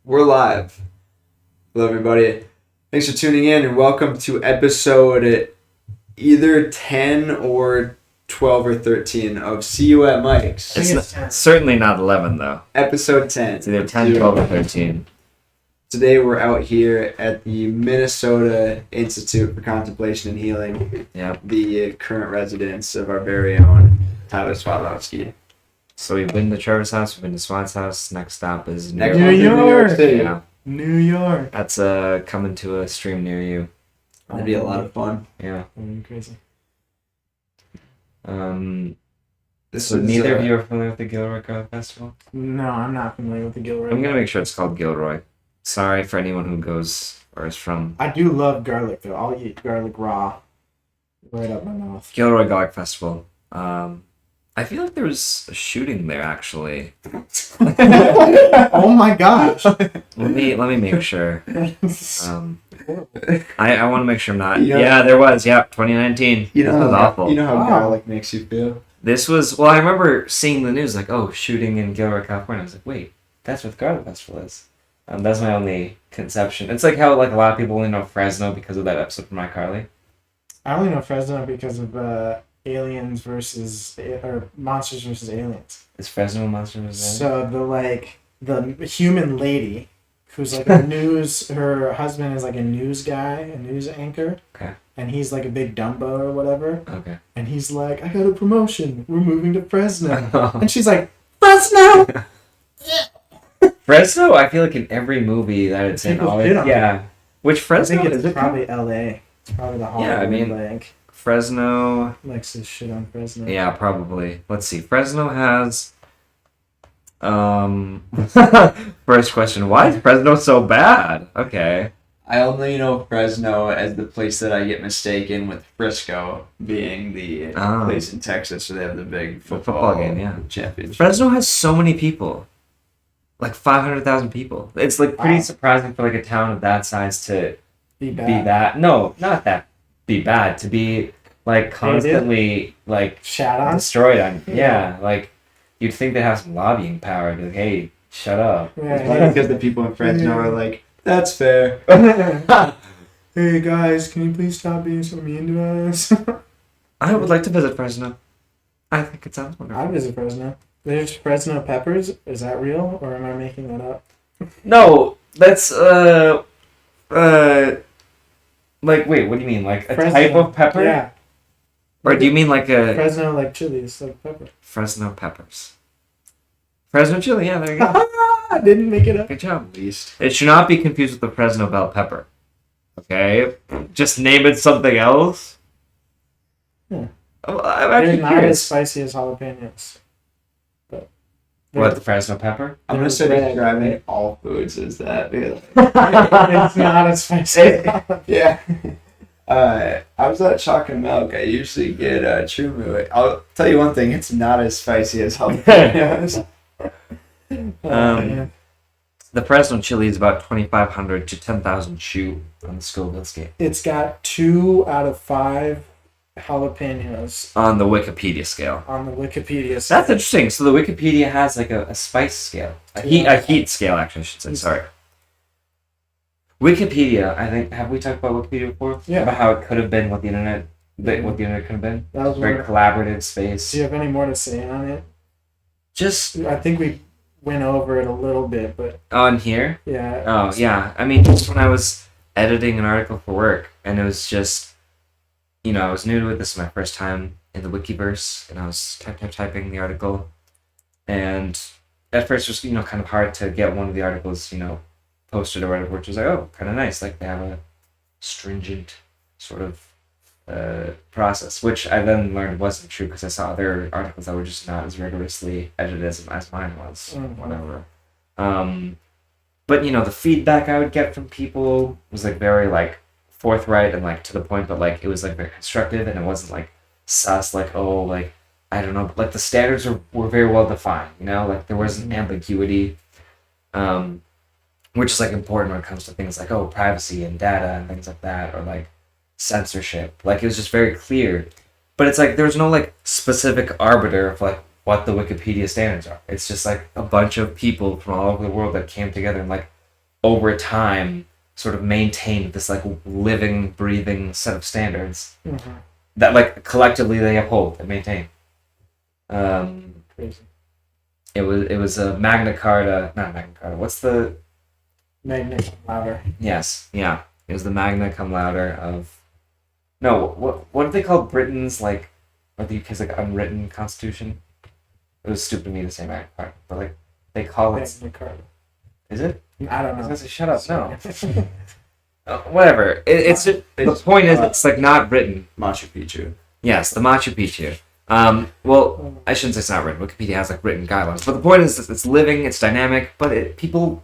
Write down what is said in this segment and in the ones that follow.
We're live. Hello, everybody. Thanks for tuning in, and welcome to episode either 10 or 12 or 13 of See You at Mike's. It's certainly not 11, though. Episode 10. It's either 10, 12, or 13. Today we're out here at the Minnesota Institute for Contemplation and Healing. Yep. The current residence of our very own Tyler Swatlowski. So we've been to Trevor's house, we've been to Swan's house. Next stop is Next New one is York. New York City. Yeah. New York. That's coming to a stream near you. That'd be a lot of fun. Yeah. Crazy. This So is, neither of you are familiar with the Gilroy Garlic Festival? No, I'm not familiar with the Gilroy. I'm gonna make sure it's called Gilroy. Sorry for anyone who goes or is from I do love garlic though. I'll eat garlic raw. Right up my mouth. Gilroy Garlic Festival. I feel like there was a shooting there actually. Oh my gosh. Let me make sure. I want to make sure I'm not. You know- Yeah, there was. Yeah, 2019. You know This was how awful. You know how Wow. garlic makes you feel. This was, well, I remember seeing the news like, oh, shooting in Gilroy, California. I was like, wait, that's what the Garlic Festival is. That's my only conception. It's like how like a lot of people only know Fresno because of that episode from iCarly. I only know Fresno because of aliens versus or monsters versus aliens. Is Fresno a monster? So the human lady who's like a news her husband is like a news guy, a news anchor. Okay. And he's like a big Dumbo or whatever. Okay. And he's like, I got a promotion. We're moving to Fresno. And she's like, Fresno! Fresno, I feel like in every movie that it's in, People always, hit on yeah. Which I Fresno think is it's it? probably LA. It's probably the Hollywood Yeah, I mean- like Fresno. likes to shit on Fresno. Yeah, probably. Let's see. Fresno has. First question: why is Fresno so bad? Okay. I only know Fresno as the place that I get mistaken with Frisco being the Oh. place in Texas where they have the big football game, yeah. championship. Fresno has so many people, like 500,000 people. It's like pretty Wow. surprising for like a town of that size to Be bad. be that. No, not that. Be bad to be like constantly like Shat on? destroyed on. Yeah, like you'd think they'd have some lobbying power. Be like, hey, shut up. It's Yeah, funny because the people in Fresno are like, that's fair. yeah. Hey guys, can you please stop being so mean to us? I would like to visit Fresno. I think it sounds wonderful. I visit Fresno. There's Fresno peppers. Is that real, or am I making that up? No, that's like wait, what do you mean? Like a Fresno. type of pepper? Yeah, Or do you mean like a Fresno like chilies, like pepper. Fresno peppers? Fresno chili, yeah, there you go. I didn't make it up. Good job. It should not be confused with the Fresno bell pepper. Okay? Just name it something else. Yeah. Oh, I'm actually They're not as curious. spicy as jalapenos. But What, the Fresno pepper? I'm going to start Red. describing all foods as that. it's not as spicy. Yeah. I was at Chalk and Milk. I usually get True Moo. I'll tell you one thing, it's not as spicy as jalapenos. Yeah. The Fresno chili is about 2,500 to 10,000 chew on the Scoville scale. It's got 2 out of 5 jalapenos On the Wikipedia scale. on the Wikipedia. That's interesting. So the Wikipedia has like a spice scale. A heat scale, actually, I should say. Sorry. Wikipedia, I think, have we talked about Wikipedia before? Yeah. About how it could have been what the internet could have been? That was Very one. collaborative space. Do you have any more to say on it? Just I think we went over it a little bit, but on here. yeah. Oh, yeah. I mean, just when I was editing an article for work, and it was just, I was new to it. This is my first time in the Wikiverse, and I was typing the article. And at first it was, kind of hard to get one of the articles, posted or whatever, which was like, oh, kind of nice. Like, they have a stringent sort of process, which I then learned wasn't true because I saw other articles that were just not as rigorously edited as mine was. Mhm. Whatever. But the feedback I would get from people was like very like forthright and like to the point, but like it was like very constructive and it wasn't like sus, like, oh, like I don't know, but like the standards were very well defined, like there wasn't ambiguity, which is like important when it comes to things like, oh, privacy and data and things like that, or like censorship. Like it was just very clear, but it's like there was no like specific arbiter of like what the Wikipedia standards are. It's just like a bunch of people from all over the world that came together and like over time sort of maintained this like living, breathing set of standards that like collectively they uphold and maintain. Crazy. It was a Magna Carta, not Magna Carta. What's the Magna cum laude. Yes, yeah. It was the Magna Cum Laude of. No, what do they call Britain's like, or the UK's like unwritten constitution? It was stupid of me to say Magna Carta, but like they call it. Magna Carta. Is it? I don't I was know. gonna say shut up. No. Whatever. It's the point is it's like not written. Machu Picchu. Yes, the Machu Picchu. Well, I shouldn't say it's not written. Wikipedia has like written guidelines, but the point is it's living, it's dynamic, but people,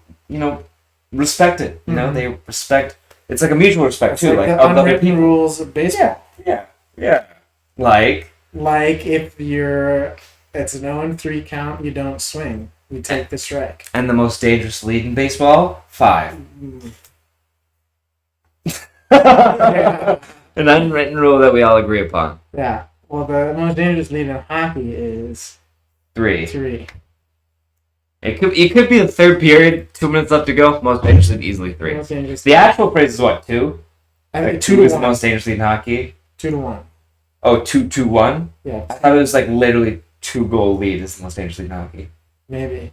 respect it. You know, they respect. It's like a mutual respect It's too, like like the of other unwritten people. rules of baseball. Yeah. Like Like if it's an 0-3 count, you don't swing. You take the strike. and the most dangerous lead in baseball, 5. Yeah. An unwritten rule that we all agree upon. Yeah. Well, the most dangerous lead in hockey is 3. 3. It could be the third period, 2 minutes left to go. Most dangerous lead easily 3. Most dangerous. The actual phrase is what, 2? I think Like, 2 2 is to the 1. most dangerous lead in hockey. 2 to 1. Oh, 2-2-1? Yeah. I thought it was like literally 2-goal lead is the most dangerous lead in hockey. Maybe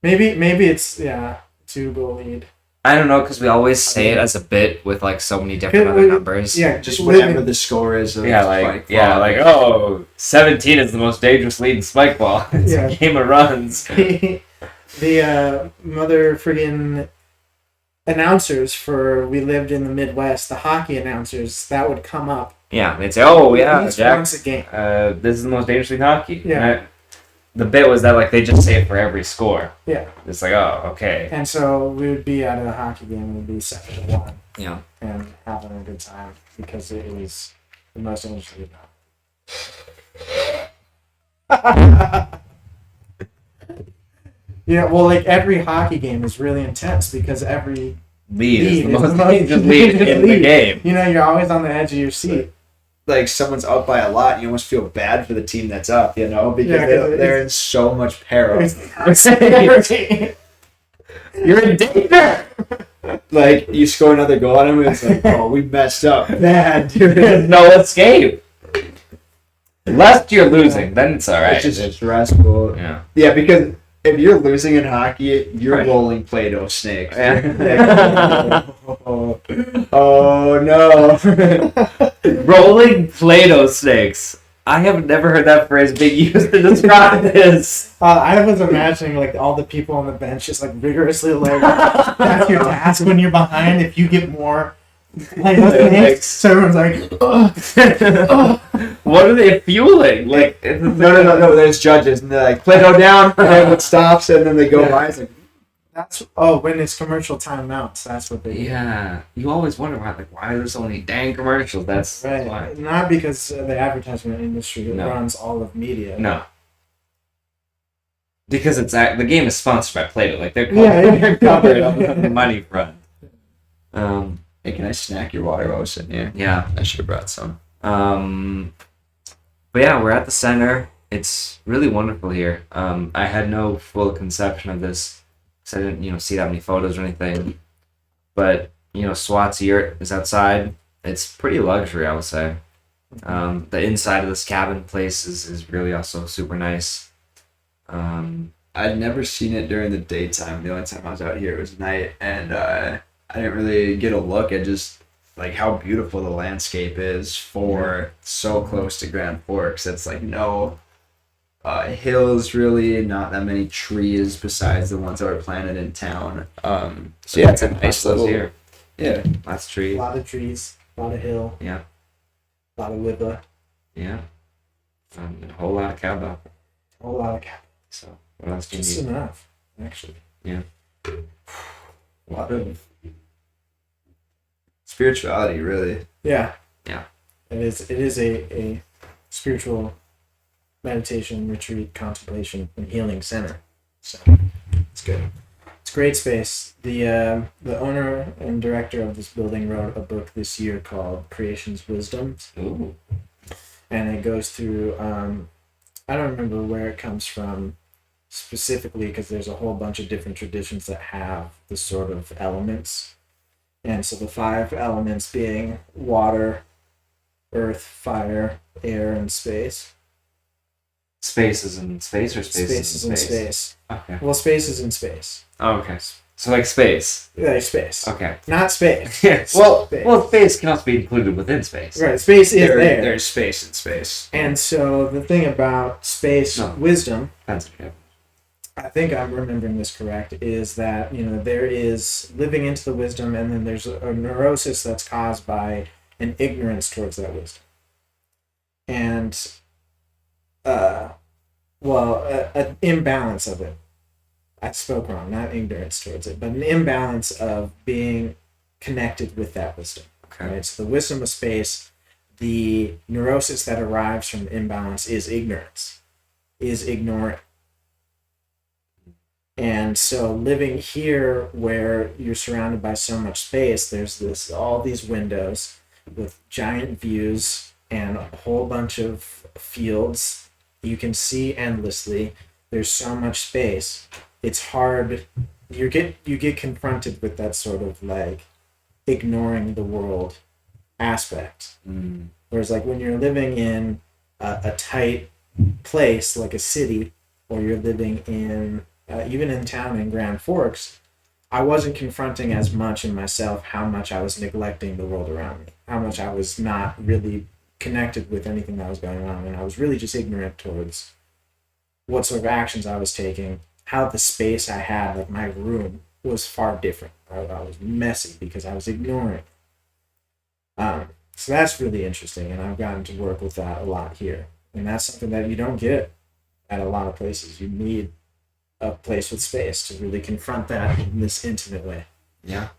it's 2-goal lead. I don't know, because we always say it as a bit with like so many different Could other we- numbers. Yeah. Just living- whatever the score is. Of Like Spike Ball. 17 is the most dangerous lead in spike ball. It's Yeah. a game of runs. the mother friggin' announcers for We Lived in the Midwest, the hockey announcers, that would come up. Yeah, they'd say, "Oh yeah, At least Jack, once a game. this is the most dangerous league in hockey." Yeah. And the bit was that like they just say it for every score. Yeah. It's like, oh, okay. And so we would be at a hockey game and it would be 7-1 Yeah. and having a good time because it was the most interesting. Yeah, well, like every hockey game is really intense because every Lead is the Lead is most the most dangerous lead in the dangerous game. you're always on the edge of your seat. Like someone's up by a lot, and you almost feel bad for the team that's up, because Yeah, 'cause they're in so much peril. You're in danger. Like you score another goal on them, it's like, oh, we messed up. Bad, dude. There's no escape. Unless you're losing, then it's alright. It's just stressful. yeah. Yeah, because if you're losing in hockey, you're Right. rolling Play-Doh snakes. Yeah. Oh no. Rolling Play-Doh snakes. I have never heard that phrase being used to describe this. I was imagining like all the people on the bench just like vigorously like that's your task when you're behind. If you get more like so everyone's like, ugh. What are they fueling? Like, No. There's judges, and they're like, Play-Doh down, and then it stops, and then they go by. It's like, That's when it's commercial timeouts. That's what they do. yeah, you always wonder why are there so many dang commercials? That's Right. why. Not because the advertisement industry No. runs all of media. No. Because the game is sponsored by Play-Doh. Like they're Yeah, covered, yeah. on the money front. hey, can I snack your water while we're sitting here? Yeah. I should have brought some. But yeah, we're at the center. It's really wonderful here. I had no full conception of this because I didn't, see that many photos or anything. But Swat's yurt is outside. It's pretty luxury, I would say. The inside of this cabin place is really also super nice. I'd never seen it during the daytime. The only time I was out here it was night, and I didn't really get a look at just like how beautiful the landscape is for so close to Grand Forks. It's like no hills, really, not that many trees besides the ones that were planted in town. So yeah, it's a nice little here. yeah. Lots of A trees. lot of trees, a lot of hill, Yeah. a lot of wibba, Yeah. And a whole lot of cowbell. a whole lot of cap. So what else do you Just need? enough, actually. A lot of spirituality, really. Yeah. Yeah. It is a spiritual meditation, retreat, contemplation, and healing center. So it's good. It's a great space. The owner and director of this building wrote a book this year called Creation's Wisdoms, Ooh. and it goes through I don't remember where it comes from specifically because there's a whole bunch of different traditions that have the sort of elements. And so the 5 elements being water, earth, fire, air, and space. Space is in space or space, Space is in space. Okay. Well, space is in space. Oh, okay. So like space. Like space. Okay. Not space. Yes. Space. Well, space can also be included within space. Right, space is there. There's space in space. And so the thing about space No. wisdom, That's okay. I think I'm remembering this correct, is that, there is living into the wisdom, and then there's a neurosis that's caused by an ignorance towards that wisdom. And, an imbalance of it. I spoke wrong, not ignorance towards it, but an imbalance of being connected with that wisdom. Okay. Right? So the wisdom of space, the neurosis that arrives from the imbalance is ignorance, is ignorant. And so living here where you're surrounded by so much space, there's all these windows with giant views and a whole bunch of fields. You can see endlessly. There's so much space. It's hard. You get confronted with that sort of like ignoring the world aspect. Mm. Whereas like when you're living in a tight place like a city, or you're living in even in town in Grand Forks, I wasn't confronting as much in myself how much I was neglecting the world around me, how much I was not really connected with anything that was going on, and I was really just ignorant towards what sort of actions I was taking, how the space I had, like my room, was far different. I was messy because I was ignoring. So that's really interesting, and I've gotten to work with that a lot here. And that's something that you don't get at a lot of places. You need a place with space to really confront that in this intimate way. Yeah.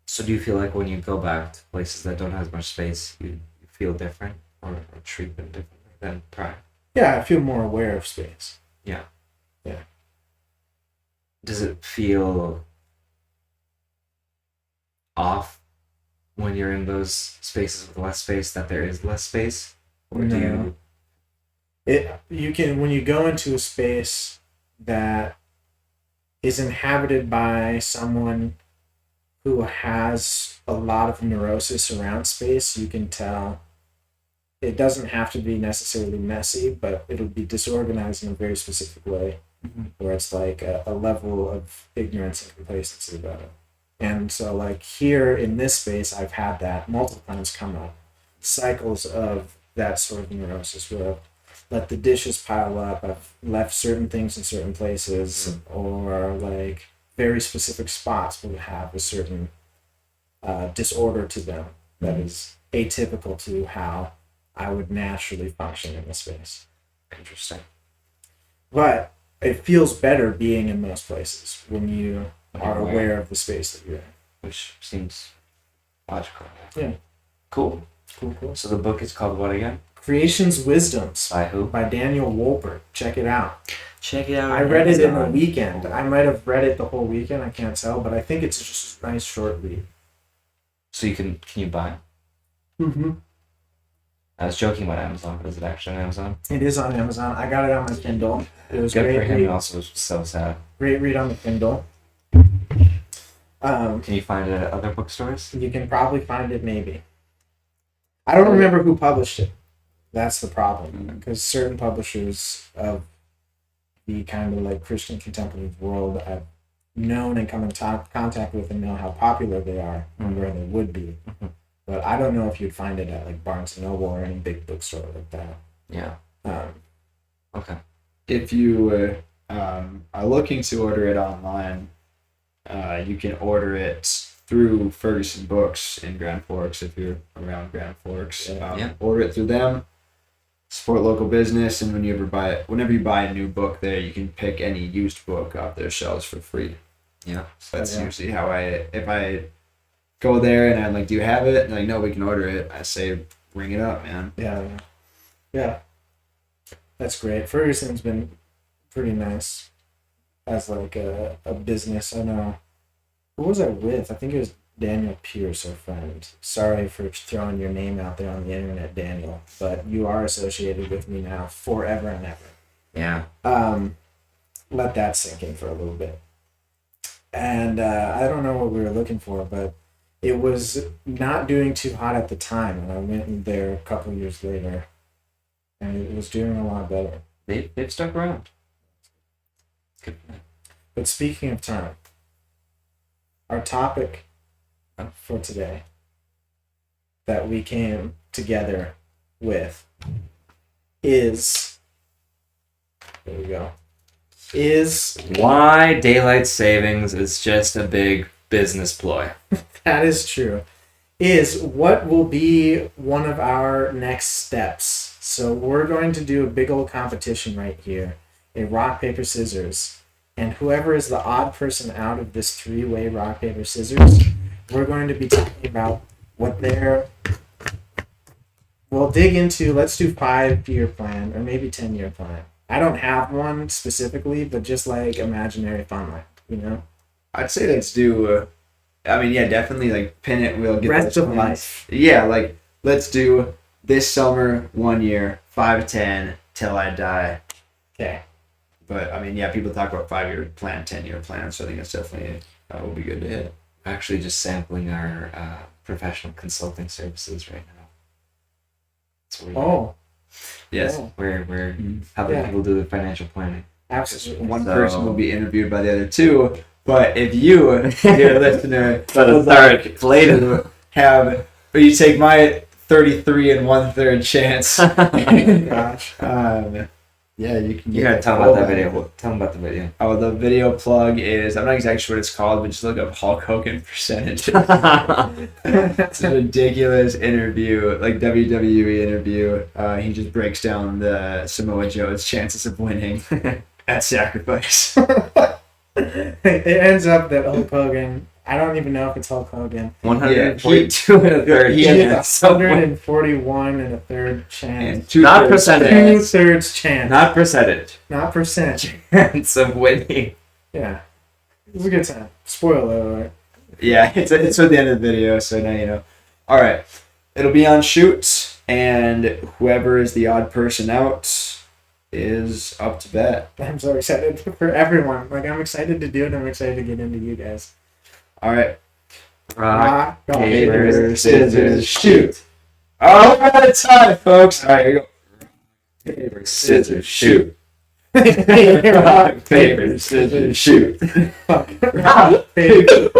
So do you feel like when you go back to places that don't have as much space, you feel different or treat them differently than prior? Yeah, I feel more aware of space. Does it feel off when you're in those spaces with less space that there is less space? Or do No. you You can, when you go into a space that is inhabited by someone who has a lot of neurosis around space, you can tell it doesn't have to be necessarily messy, but it'll be disorganized in a very specific way, where it's like a level of ignorance and complacency about it. And so like here in this space, I've had that multiple times come up, cycles of that sort of neurosis where I've let the dishes pile up, I've left certain things in certain places, or like very specific spots will have a certain disorder to them that is atypical to how I would naturally function in the space. interesting? But it feels better being in those places when you are Aware. aware of the space that you're in. Which seems logical. Yeah. Cool. Cool. So the book is called what again? Creation's Wisdoms By who? by Daniel Wolpert. Check it out. Check it out. I read it in a weekend. I might have read it the whole weekend. I can't tell, but I think it's just a nice short read. So can you buy it? Mm-hmm. I was joking about Amazon, but is it actually on Amazon? It is on Amazon. I got it on my Kindle. It was Good great for him, read. and also was so sad. Great read on the Kindle. Can you find it at other bookstores? You can probably find it, maybe. I don't remember who published it. That's the problem, because certain publishers of the kind of like Christian contemplative world I've known and come in contact with and know how popular they are and where they would be. Mhm. But I don't know if you'd find it at like Barnes & Noble or any big bookstore like that. Yeah. Okay. If you are looking to order it online, you can order it through Ferguson Books in Grand Forks if you're around Grand Forks. Yeah. Order it through them. Support local business, and whenever you buy a new book there, you can pick any used book off their shelves for free. Yeah. So that's Yeah. usually how if I go there and I'm like, do you have it? And like, no, we can order it. I say, ring it up, man. Yeah. That's great. Ferguson's been pretty nice as like a business. I know. Who was I with? I think it was Daniel Pierce, our friend. Sorry for throwing your name out there on the internet, Daniel, but you are associated with me now forever and ever. Yeah. Let that sink in for a little bit. And I don't know what we were looking for, but it was not doing too hot at the time. And I went in there a couple years later, and it was doing a lot better. They've stuck around. Good. But speaking of time, our topic for today that we came together with is, there we go, is, Why daylight savings is just a big business ploy. that is true, is what will be one of our next steps. So we're going to do a big old competition right here, a rock, paper, scissors. And whoever is the odd person out of this three-way rock, paper, scissors, we're going to be talking about what their... We'll dig into, let's do 5-year plan, or maybe 10-year plan. I don't have one specifically, but just like imaginary fun line, you know? I'd say let's do. Definitely like pin it. We'll get Rest those of plans. life. Yeah, like let's do this summer 1 year, 5 to 10 till I die. Okay. But people talk about 5-year plan, 10-year plan. So I think that's definitely will be good to hit. Actually, just sampling our professional consulting services right now. That's where Oh. Yes. Oh, we're helping Yeah. people do the financial planning. absolutely. One So- person will be interviewed by the other two. But if you, dear listener, But would like to have, or you take my 33 1/3 chance. Gosh. Yeah, you can. You get gotta the tell full about that benefit. video. Tell them about the video. Oh, the video plug is, I'm not exactly sure what it's called, but just look up Hulk Hogan percentage. It's a ridiculous interview, like WWE interview. He just breaks down the Samoa Joe's chances of winning at Sacrifice. It ends up that Hulk Hogan, I don't even know if it's Hulk Hogan, 142 and a third. he he Yeah, has 141 and a third chance. Not percentage. 2/3 chance. Not percentage. Not percent. Chance of winning. Yeah. It was a good time. Spoiler alert. Yeah, it's at the end of the video, so now you know. All right, it'll be on shoot, and whoever is the odd person out is up to bat. I'm so excited for everyone. Like, I'm excited to do it. I'm excited to get into you guys. All right. Rock, Rock, paper, scissors, shoot. All right, it's time, folks. All right, here we go. paper, scissors, shoot. Rock, paper, scissors, shoot. Rock, paper.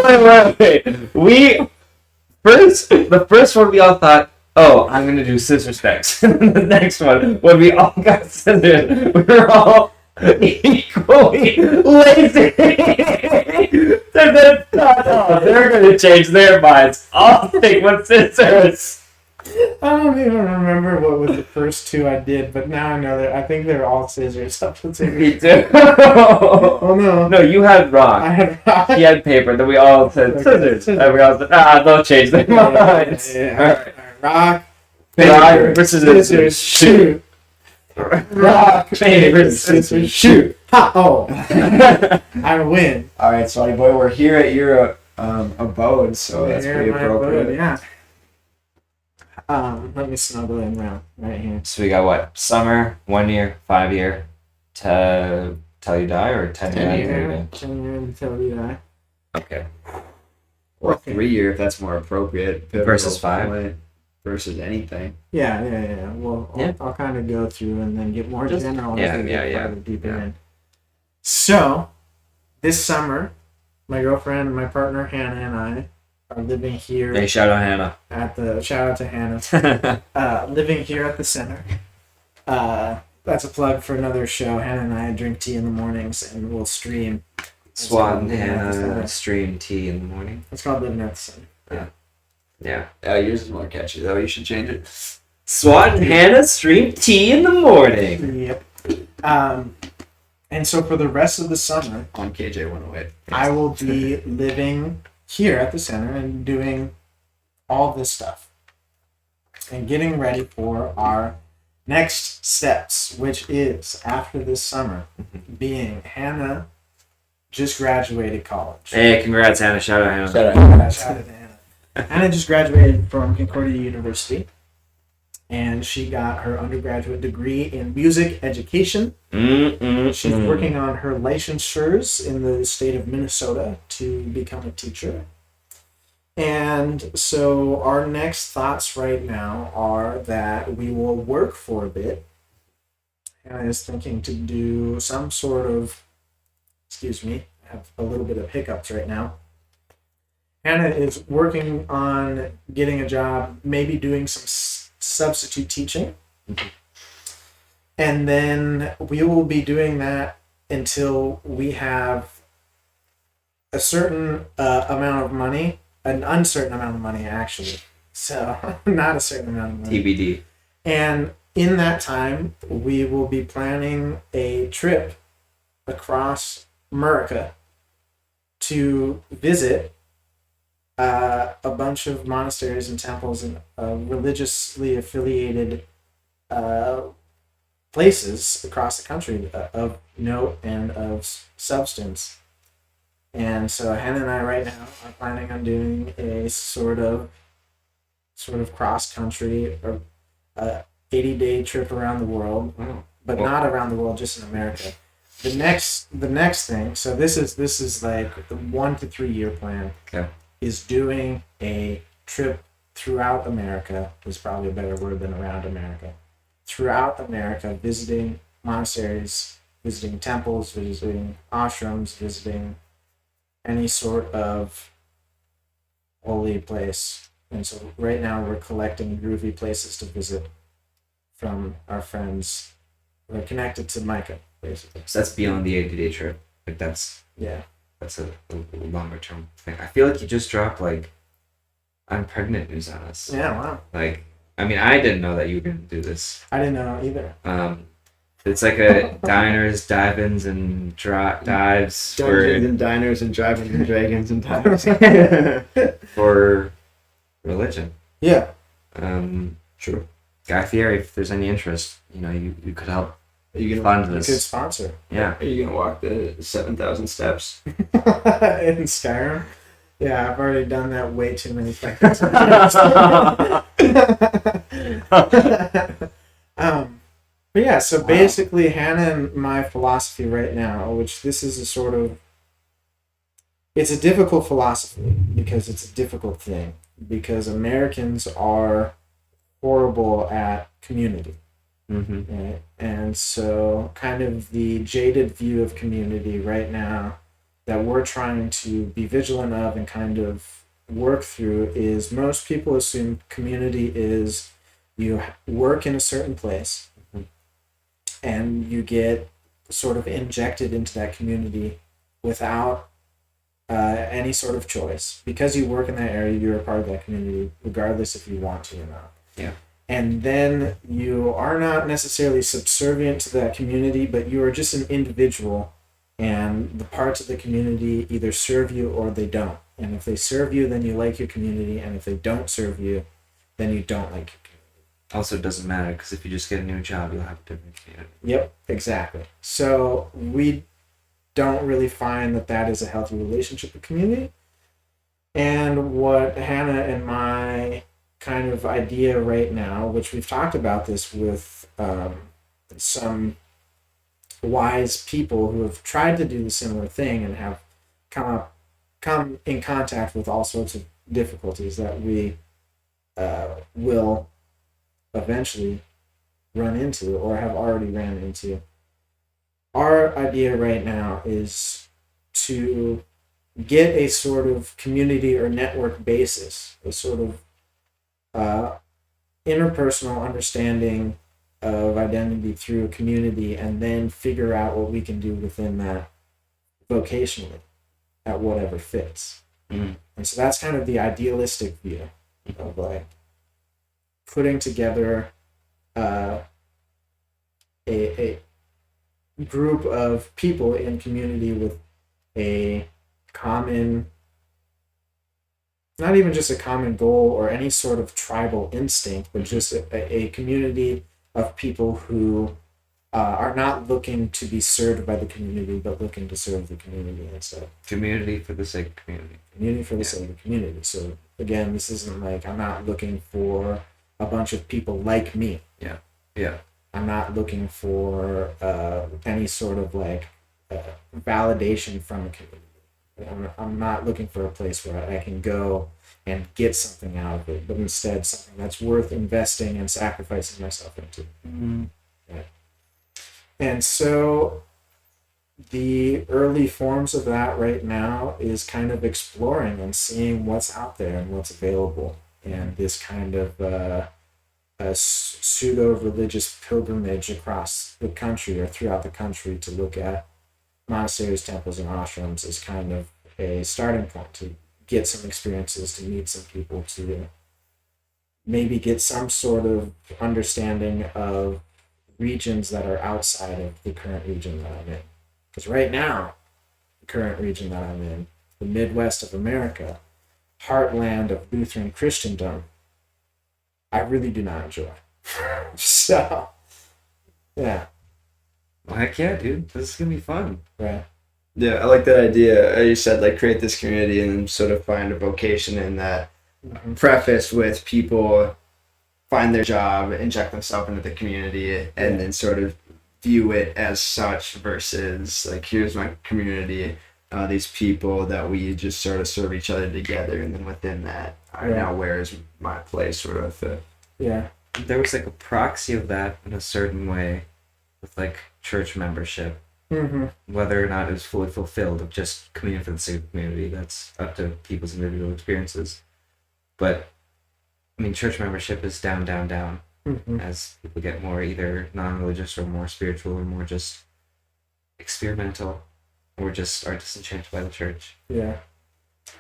Wait. The first one we all thought, oh, I'm gonna do scissor specs. The next one, when we all got scissors, we were all equally lazy. They're gonna change their minds. I'll stick with scissors. I don't even remember what was the first two I did, but now I know that I think they're all scissors. Me too. Oh no. No, you had I rock. had rock. He had paper. Then we all said Okay, scissors. scissors. And we all said, they'll change their minds. Yeah. Alright. Rock, Paper, scissors, scissors, shoot. Rock, paper, scissors, shoot. Ha! Oh, I win. All right, Swatty boy, we're here at your abode, so that's Here pretty my appropriate. abode, yeah. Let me snuggle in around right here. So we got what? Summer, 1 year, 5 year, to till you die, or 10 year? 10 year until you die. Okay. Or Okay. 3-year, if that's more appropriate. Versus Pivotal 5? point versus anything. Yeah. Well, Yeah. I'll kind of go through and then get more Just- general yeah, as we get yeah, farther deeper yeah. in. So, this summer, my girlfriend and my partner Hannah and I are living here Hey, shout out Hannah. at the. Shout out to Hannah. Living here at the center. That's a plug for another show. Hannah and I drink tea in the mornings and we'll stream. Swat and Yeah, Hannah stream tea in the morning. It's called Living at the Center. Yeah. Yours is more catchy, though. You should change it. Swat and Hannah stream tea in the morning. Yep. And so for the rest of the summer, On KJ 108. I will be living here at the center and doing all this stuff and getting ready for our next steps, which is after this summer, being Hannah just graduated college. Hey, congrats, Hannah. Shout out Hannah. Shout out. Shout out to Hannah. Hannah just graduated from Concordia University. and she got her undergraduate degree in music education. Mm-mm-mm. She's working on her licensures in the state of Minnesota to become a teacher. And so our next thoughts right now are that we will work for a bit. And I was thinking to do some sort of, excuse me, I have a little bit of hiccups right now. Hannah is working on getting a job, maybe doing some substitute teaching. And then we will be doing that until we have a certain amount of money, an uncertain amount of money, actually. So, not a certain amount of money. TBD. And in that time, we will be planning a trip across America to visit a bunch of monasteries and temples and religiously affiliated places across the country of note and of substance. And so Hannah and I right now are planning on doing a sort of cross country or 80-day trip around the world, but not around the world, just in America. The next thing, so this is like the 1 to 3 year plan. Okay. Is doing a trip throughout America, is probably a better word than around America. Throughout America, visiting monasteries, visiting temples, visiting ashrams, visiting any sort of holy place. And so right now we're collecting groovy places to visit from our friends who are connected to Micah, basically. So that's beyond the 80-day trip. Like that's a longer term thing. I feel like you just dropped like I'm pregnant news on us. Yeah, wow. Like, I mean, I didn't know that you were gonna do this. I didn't know either. It's like a diners, dive-ins, and dives Dungeons and diners and driving and dragons and dives. for religion. Yeah. True. Guy Fieri, if there's any interest, you could help Are you fund You this. could sponsor. Yeah. Are you gonna walk the 7,000 steps? In Skyrim. Yeah, I've already done that way too many times. But yeah, so basically Hannah and my philosophy right now, which this is a sort of, it's a difficult philosophy because it's a difficult thing, because Americans are horrible at community. Mm-hmm. Right? And so kind of the jaded view of community right now that we're trying to be vigilant of and kind of work through is most people assume community is you work in a certain place and you get sort of injected into that community without any sort of choice. Because you work in that area, you're a part of that community, regardless if you want to or not. Yeah. And then you are not necessarily subservient to that community, but you are just an individual, and the parts of the community either serve you or they don't. And if they serve you, then you like your community, and if they don't serve you, then you don't like your community. Also, it doesn't matter because if you just get a new job, you'll have a different community. Yep, exactly. So we don't really find that is a healthy relationship with community. And what Hannah and my kind of idea right now, which we've talked about this with some wise people who have tried to do the similar thing and have come in contact with all sorts of difficulties that we will eventually run into or have already ran into. Our idea right now is to get a sort of community or network basis, a sort of interpersonal understanding of identity through a community, and then figure out what we can do within that vocationally at whatever fits. Mm-hmm. And so that's kind of the idealistic view of like putting together a group of people in community with a common, not even just a common goal or any sort of tribal instinct, but just a community of people who are not looking to be served by the community, but looking to serve the community instead. Community for the sake of community. Community for the sake of community. So again, this isn't like I'm not looking for a bunch of people like me. Yeah. I'm not looking for any sort of like validation from a community. I'm not looking for a place where I can go and get something out of it, but instead something that's worth investing and sacrificing myself into. Mm. And so the early forms of that right now is kind of exploring and seeing what's out there and what's available. And this kind of a pseudo-religious pilgrimage across the country or throughout the country to look at monasteries, temples, and ashrams is kind of a starting point to get some experiences, to meet some people, to maybe get some sort of understanding of regions that are outside of the current region that I'm in. Because right now, the current region that I'm in, the Midwest of America, heartland of Lutheran Christendom, I really do not enjoy. So, yeah. Well, heck yeah, dude. This is gonna be fun. Right. Yeah, I like that idea. You said like create this community and then sort of find a vocation in that. Mm-hmm. Preface with people find their job, inject themselves into the community, and then sort of view it as such versus like here's my community, these people that we just sort of serve each other together, and then within that, now where is my place sort of fit. Yeah. There was like a proxy of that in a certain way with like church membership. Mm-hmm. Whether or not it was fully fulfilled of just communion for the sake of community, that's up to people's individual experiences. But I mean, church membership is down, down, down Mm-hmm. as people get more either non-religious or more spiritual or more just experimental or just are disenchanted by the church. Yeah.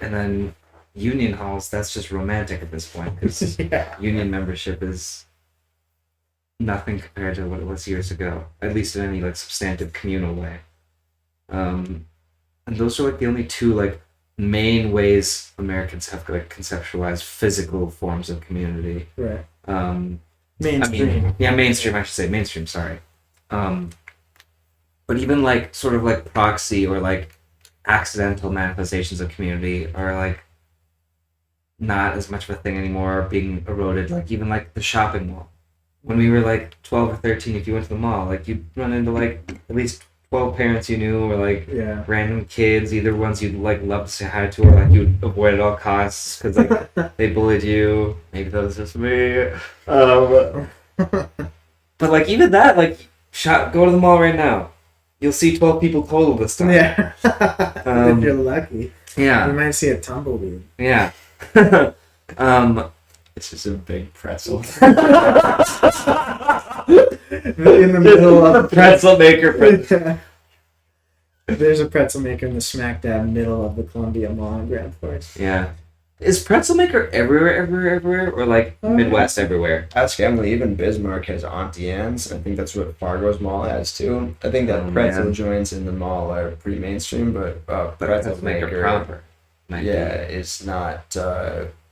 And then union halls, that's just romantic at this point because Yeah. union membership is nothing compared to what it was years ago, at least in any like substantive communal way. And those are like the only two like main ways Americans have like conceptualized physical forms of community. Right. Mainstream. Mainstream. I should say mainstream. Sorry. But even like sort of like proxy or like accidental manifestations of community are like not as much of a thing anymore, being eroded. Like even like the shopping mall. When we were like 12 or 13, if you went to the mall, like you'd run into like at least 12 parents you knew, or like random kids, either ones you'd like love to say hi to, or like you'd avoid at all costs because like they bullied you. Maybe that was just me. But like even that, like go to the mall right now, you'll see 12 people total this time. Yeah. If you're lucky. Yeah. You might see a tumbleweed. Yeah. It's just a big pretzel. In the middle of the pretzel maker. There's a pretzel maker in the smack dab middle of the Columbia Mall in Grand Forks. Yeah. Is pretzel maker everywhere, or like Midwest everywhere? Ask Emily. Even Bismarck has Auntie Anne's. I think that's what Fargo's Mall has too. I think that pretzel joints in the mall are pretty mainstream, but pretzel maker proper. is not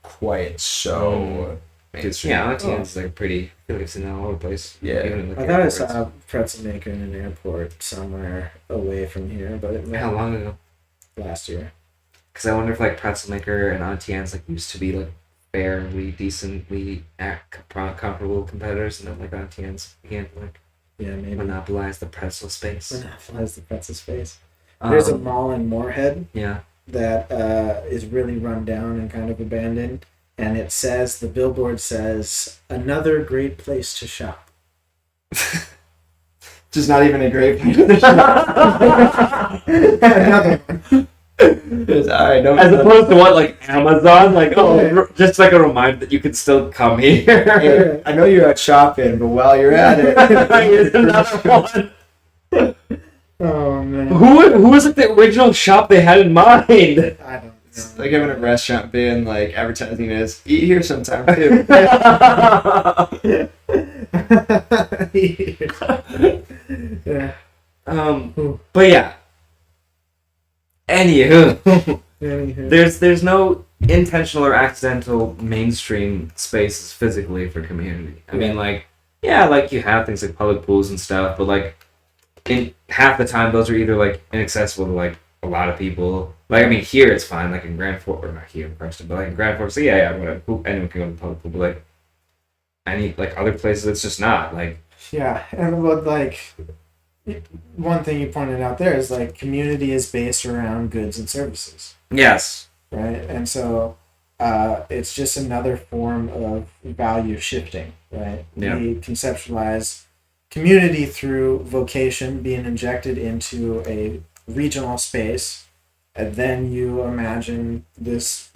quite so mainstream. Yeah, Auntie Anne's is like pretty. I feel like it's in all over the place. Yeah. Even in, like, I thought I saw a pretzel maker in an airport somewhere away from here, but it how long ago? Last year. Because I wonder if like pretzel maker and Auntie Anne's like used to be like fairly decently comparable competitors, and then like Auntie Anne's began to like maybe monopolize the pretzel space. Monopolize the pretzel space. There's a mall in Moorhead. Yeah. That is really run down and kind of abandoned, and it says, the billboard says, another great place to shop. Just not even a great place to shop. Another one. As opposed to what, like Amazon, like just like a reminder that you can still come here. Hey, I know you're out shopping, but while you're at it, here's another one. Oh man. Who was like the original shop they had in mind? I don't know. It's like having a restaurant being like advertising is eat here sometime too. Yeah. But yeah. Anywho, there's no intentional or accidental mainstream spaces physically for community. I mean, like, yeah, like you have things like public pools and stuff, but like in half the time those are either like inaccessible to like a lot of people. Like, I mean, here it's fine, like in Grand Forks, or not here in Preston, but like in Grand Forks, whatever, anyone can go to the public pool, but like any like other places it's just not like. Yeah, and what like one thing you pointed out there is like community is based around goods and services, Yes. right? And so it's just another form of value shifting, right? Yeah. We conceptualize community through vocation being injected into a regional space, and then you imagine this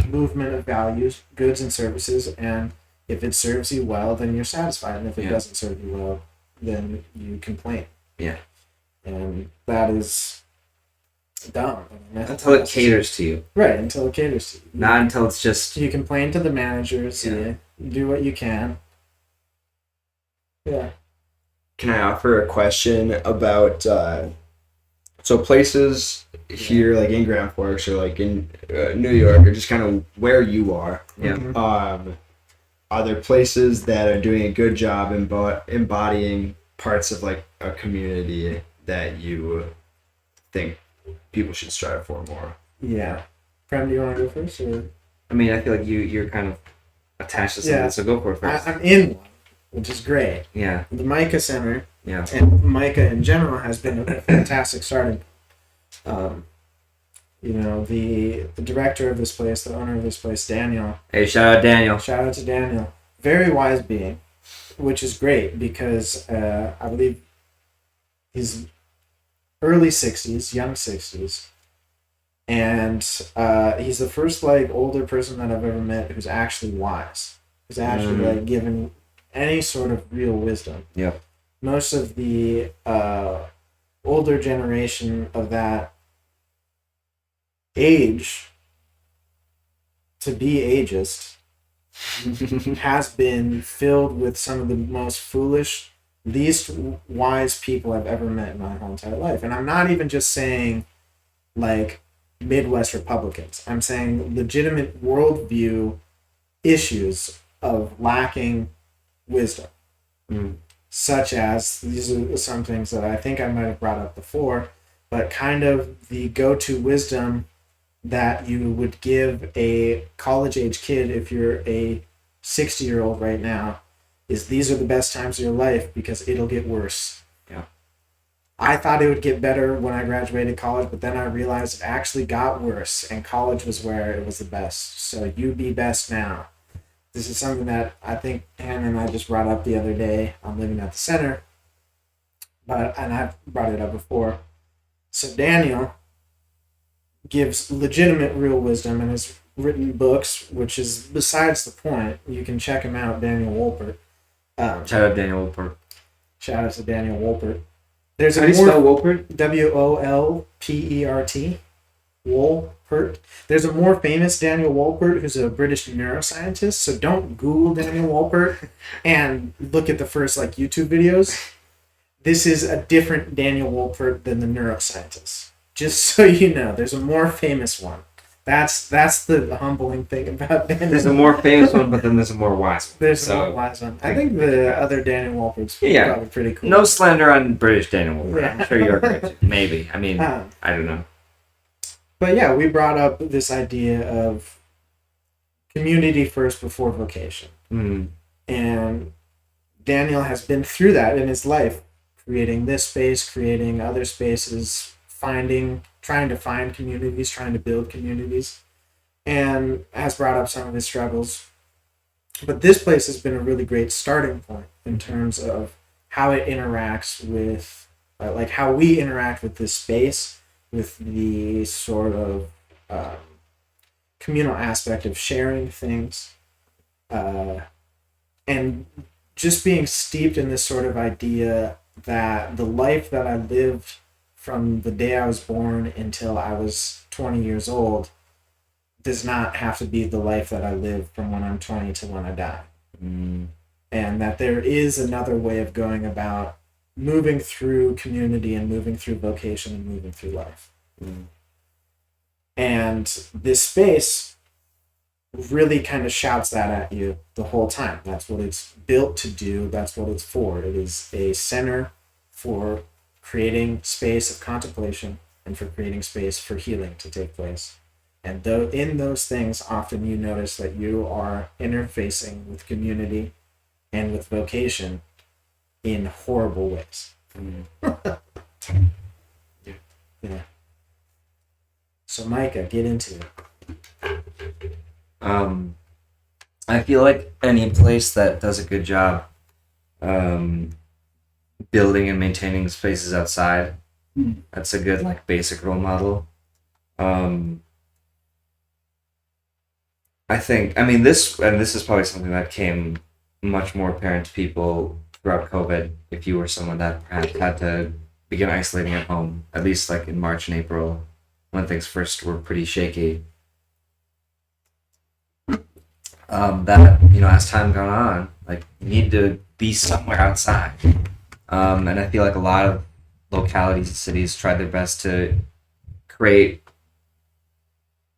movement of values, goods and services, and if it serves you well, then you're satisfied, and if it Yeah. doesn't serve you well, then you complain. Yeah. And that is dumb. I mean, that's Until it caters to you, right, until it caters to you. not until it's just. You complain to the managers. Yeah. You do what you can. Yeah. Can I offer a question about so places here like in Grand Forks or like in New York or just kind of where you are? Yeah. Mhm. Are there places that are doing a good job embodying parts of like a community that you think people should strive for more? Yeah. Prem, do you want to go first? Or? I mean, I feel like you're kind of attached to something, Yeah. so go for it first. I'm in one, which is great. Yeah. The Micah Center Yeah. and Micah in general has been a fantastic starting. You know, the director of this place, the owner of this place, Daniel. Hey, shout out Daniel. Shout out to Daniel. Very wise being, which is great because I believe he's early 60s, young 60s. And he's the first like older person that I've ever met who's actually wise, who's actually like given any sort of real wisdom. Yep. Most of the older generation of that age to be ageist has been filled with some of the most foolish, least wise people I've ever met in my whole entire life. And I'm not even just saying like Midwest Republicans. I'm saying legitimate worldview issues of lacking wisdom. Such as, these are some things that I think I might have brought up before, but kind of the go-to wisdom that you would give a college-age kid if you're a 60-year-old right now is these are the best times of your life because it'll get worse. Yeah. I thought it would get better when I graduated college, but then I realized it actually got worse, and college was where it was the best. So you be best now. This is something that I think Hannah and I just brought up the other day on Living at the Center, and I've brought it up before. So Daniel gives legitimate real wisdom and has written books, which is besides the point. You can check him out, Daniel Wolpert. Shout out Daniel Wolpert. Shout out to Daniel Wolpert. There's How a do you spell more Wolpert? Wolpert. Wolpert. There's a more famous Daniel Wolpert who's a British neuroscientist. So don't Google Daniel Wolpert and look at the first like YouTube videos. This is a different Daniel Wolpert than the neuroscientist. Just so you know, there's a more famous one. That's the humbling thing about Daniel. There's a more famous one, but then there's a more wise one. There's So, a more wise one. I think the other Daniel Wolpert's Yeah. probably pretty cool. no slander on British Daniel Wolpert. Yeah. I'm sure you're correct. Maybe. I mean, Um, I don't know. But yeah, we brought up this idea of community first before vocation. And Daniel has been through that in his life, creating this space, creating other spaces, trying to find communities, trying to build communities, and has brought up some of his struggles. But this place has been a really great starting point in terms of how it interacts with, like how we interact with this space, with the sort of communal aspect of sharing things, and just being steeped in this sort of idea that the life that I lived from the day I was born until I was 20 years old does not have to be the life that I live from when I'm 20 to when I die. And that there is another way of going about moving through community and moving through vocation and moving through life. And this space really kind of shouts that at you the whole time. That's what it's built to do. That's what it's for. It is a center for creating space of contemplation and for creating space for healing to take place. And though in those things, often you notice that you are interfacing with community and with vocation in horrible ways. Yeah. So Micah, get into it. I feel like any place that does a good job building and maintaining spaces outside, that's a good like basic role model. I mean this is probably something that came much more apparent to people throughout COVID. If you were someone that perhaps had to begin isolating at home, at least like in March and April, when things first were pretty shaky. That, as time gone on, like, you need to be somewhere outside. And I feel like a lot of localities and cities tried their best to create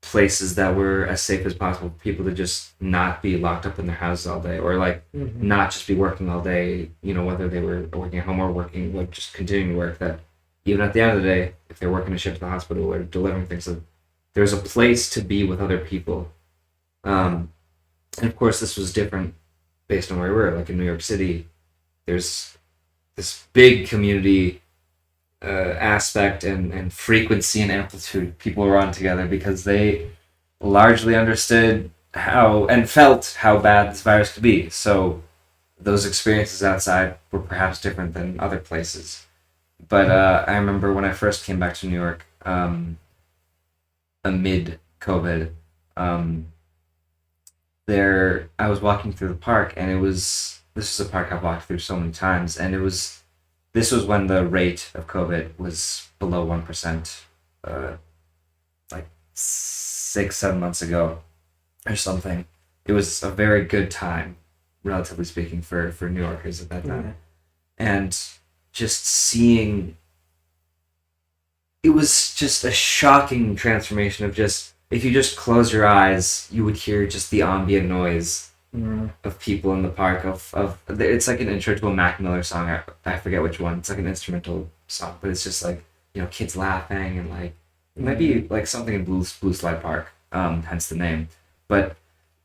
places that were as safe as possible for people to just not be locked up in their houses all day, or like not just be working all day, whether they were working at home or working, like just continuing to work, that even at the end of the day, if they're working a shift to the hospital or delivering things, there's a place to be with other people. And of course, this was different based on where we were. Like in New York City, there's this big community aspect and frequency and amplitude people were on together because they largely understood how and felt how bad this virus could be. So those experiences outside were perhaps different than other places. But I remember when I first came back to New York amid COVID, I was walking through the park, and this is a park I've walked through so many times, and this was when the rate of COVID was below 1%, like 6-7 months ago or something. It was a very good time, relatively speaking, for New Yorkers at that time. And just seeing, it was just a shocking transformation of just, if you just close your eyes, you would hear just the ambient noise of people in the park. It's like an intro to a Mac Miller song. I forget which one. It's like an instrumental song, but it's just like, kids laughing, and like it might be like something in Blue Slide Park, hence the name. But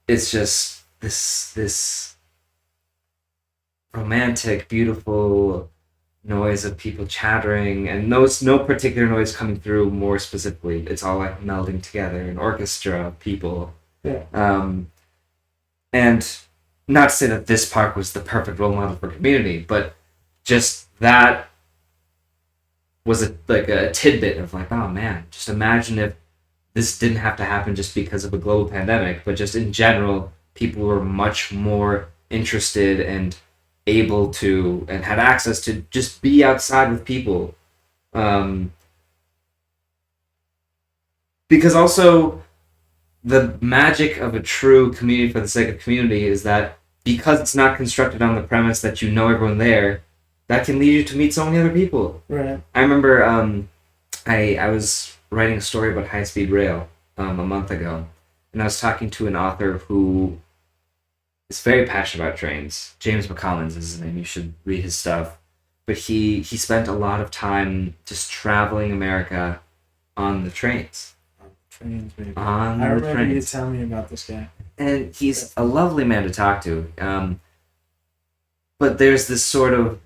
it's just this romantic, beautiful noise of people chattering, and no particular noise coming through more specifically. It's all like melding together, an orchestra of people. And not to say that this park was the perfect role model for community, but just that was a tidbit of like, oh man, just imagine if this didn't have to happen just because of a global pandemic, but just in general, people were much more interested and able to and had access to just be outside with people. Because also, the magic of a true community for the sake of community is that because it's not constructed on the premise that you know everyone there, that can lead you to meet so many other people. Right. I remember I was writing a story about high-speed rail a month ago, and I was talking to an author who is very passionate about trains. James McCollins is his name. You should read his stuff. But he spent a lot of time just traveling America on the trains. Trains, baby. On I the remember you trains. telling me about this guy. And he's a lovely man to talk to. But there's this sort of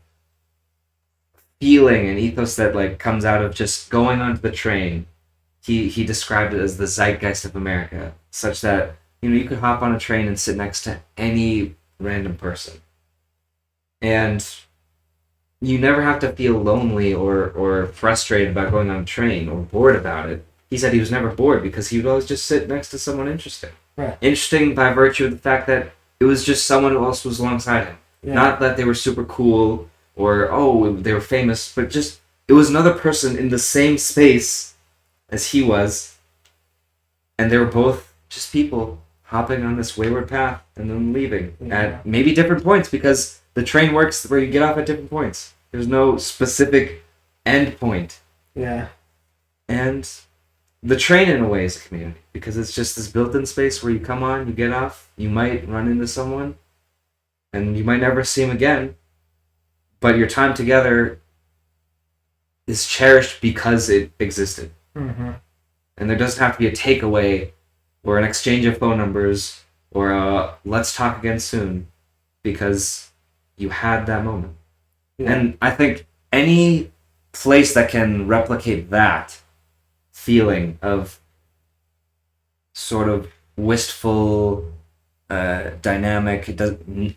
feeling and ethos that like comes out of just going onto the train. He described it as the zeitgeist of America, such that you could hop on a train and sit next to any random person, and you never have to feel lonely or frustrated about going on a train or bored about it. He said he was never bored because he would always just sit next to someone interesting. Right. Interesting by virtue of the fact that it was just someone else was alongside him. Yeah. Not that they were super cool or, they were famous, but just it was another person in the same space as he was. And they were both just people hopping on this wayward path and then leaving at maybe different points, because the train works where you get off at different points. There's no specific end point. Yeah. And the train, in a way, is a community, because it's just this built-in space where you come on, you get off, you might run into someone, and you might never see him again, but your time together is cherished because it existed. Mm-hmm. And there doesn't have to be a takeaway or an exchange of phone numbers or a let's talk again soon, because you had that moment. Yeah. And I think any place that can replicate that feeling of sort of wistful, dynamic,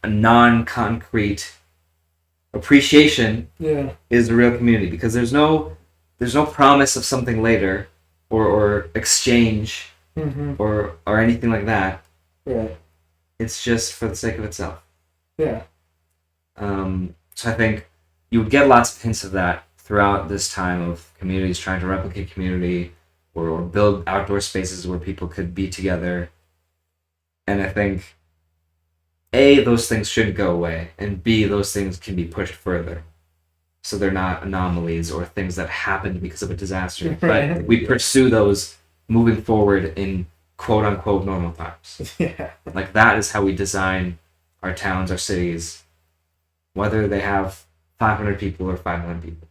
non-concrete appreciation Yeah. is a real community, because there's no promise of something later, or exchange, Mm-hmm. or anything like that. Right. It's just for the sake of itself. Yeah. So I think you would get lots of hints of that throughout this time of communities trying to replicate community, or build outdoor spaces where people could be together. And I think A, those things shouldn't go away, and B, those things can be pushed further. So they're not anomalies or things that happened because of a disaster. Right. But we pursue those moving forward in quote unquote normal times. Yeah. Like, that is how we design our towns, our cities, whether they have 500 people or 500 people.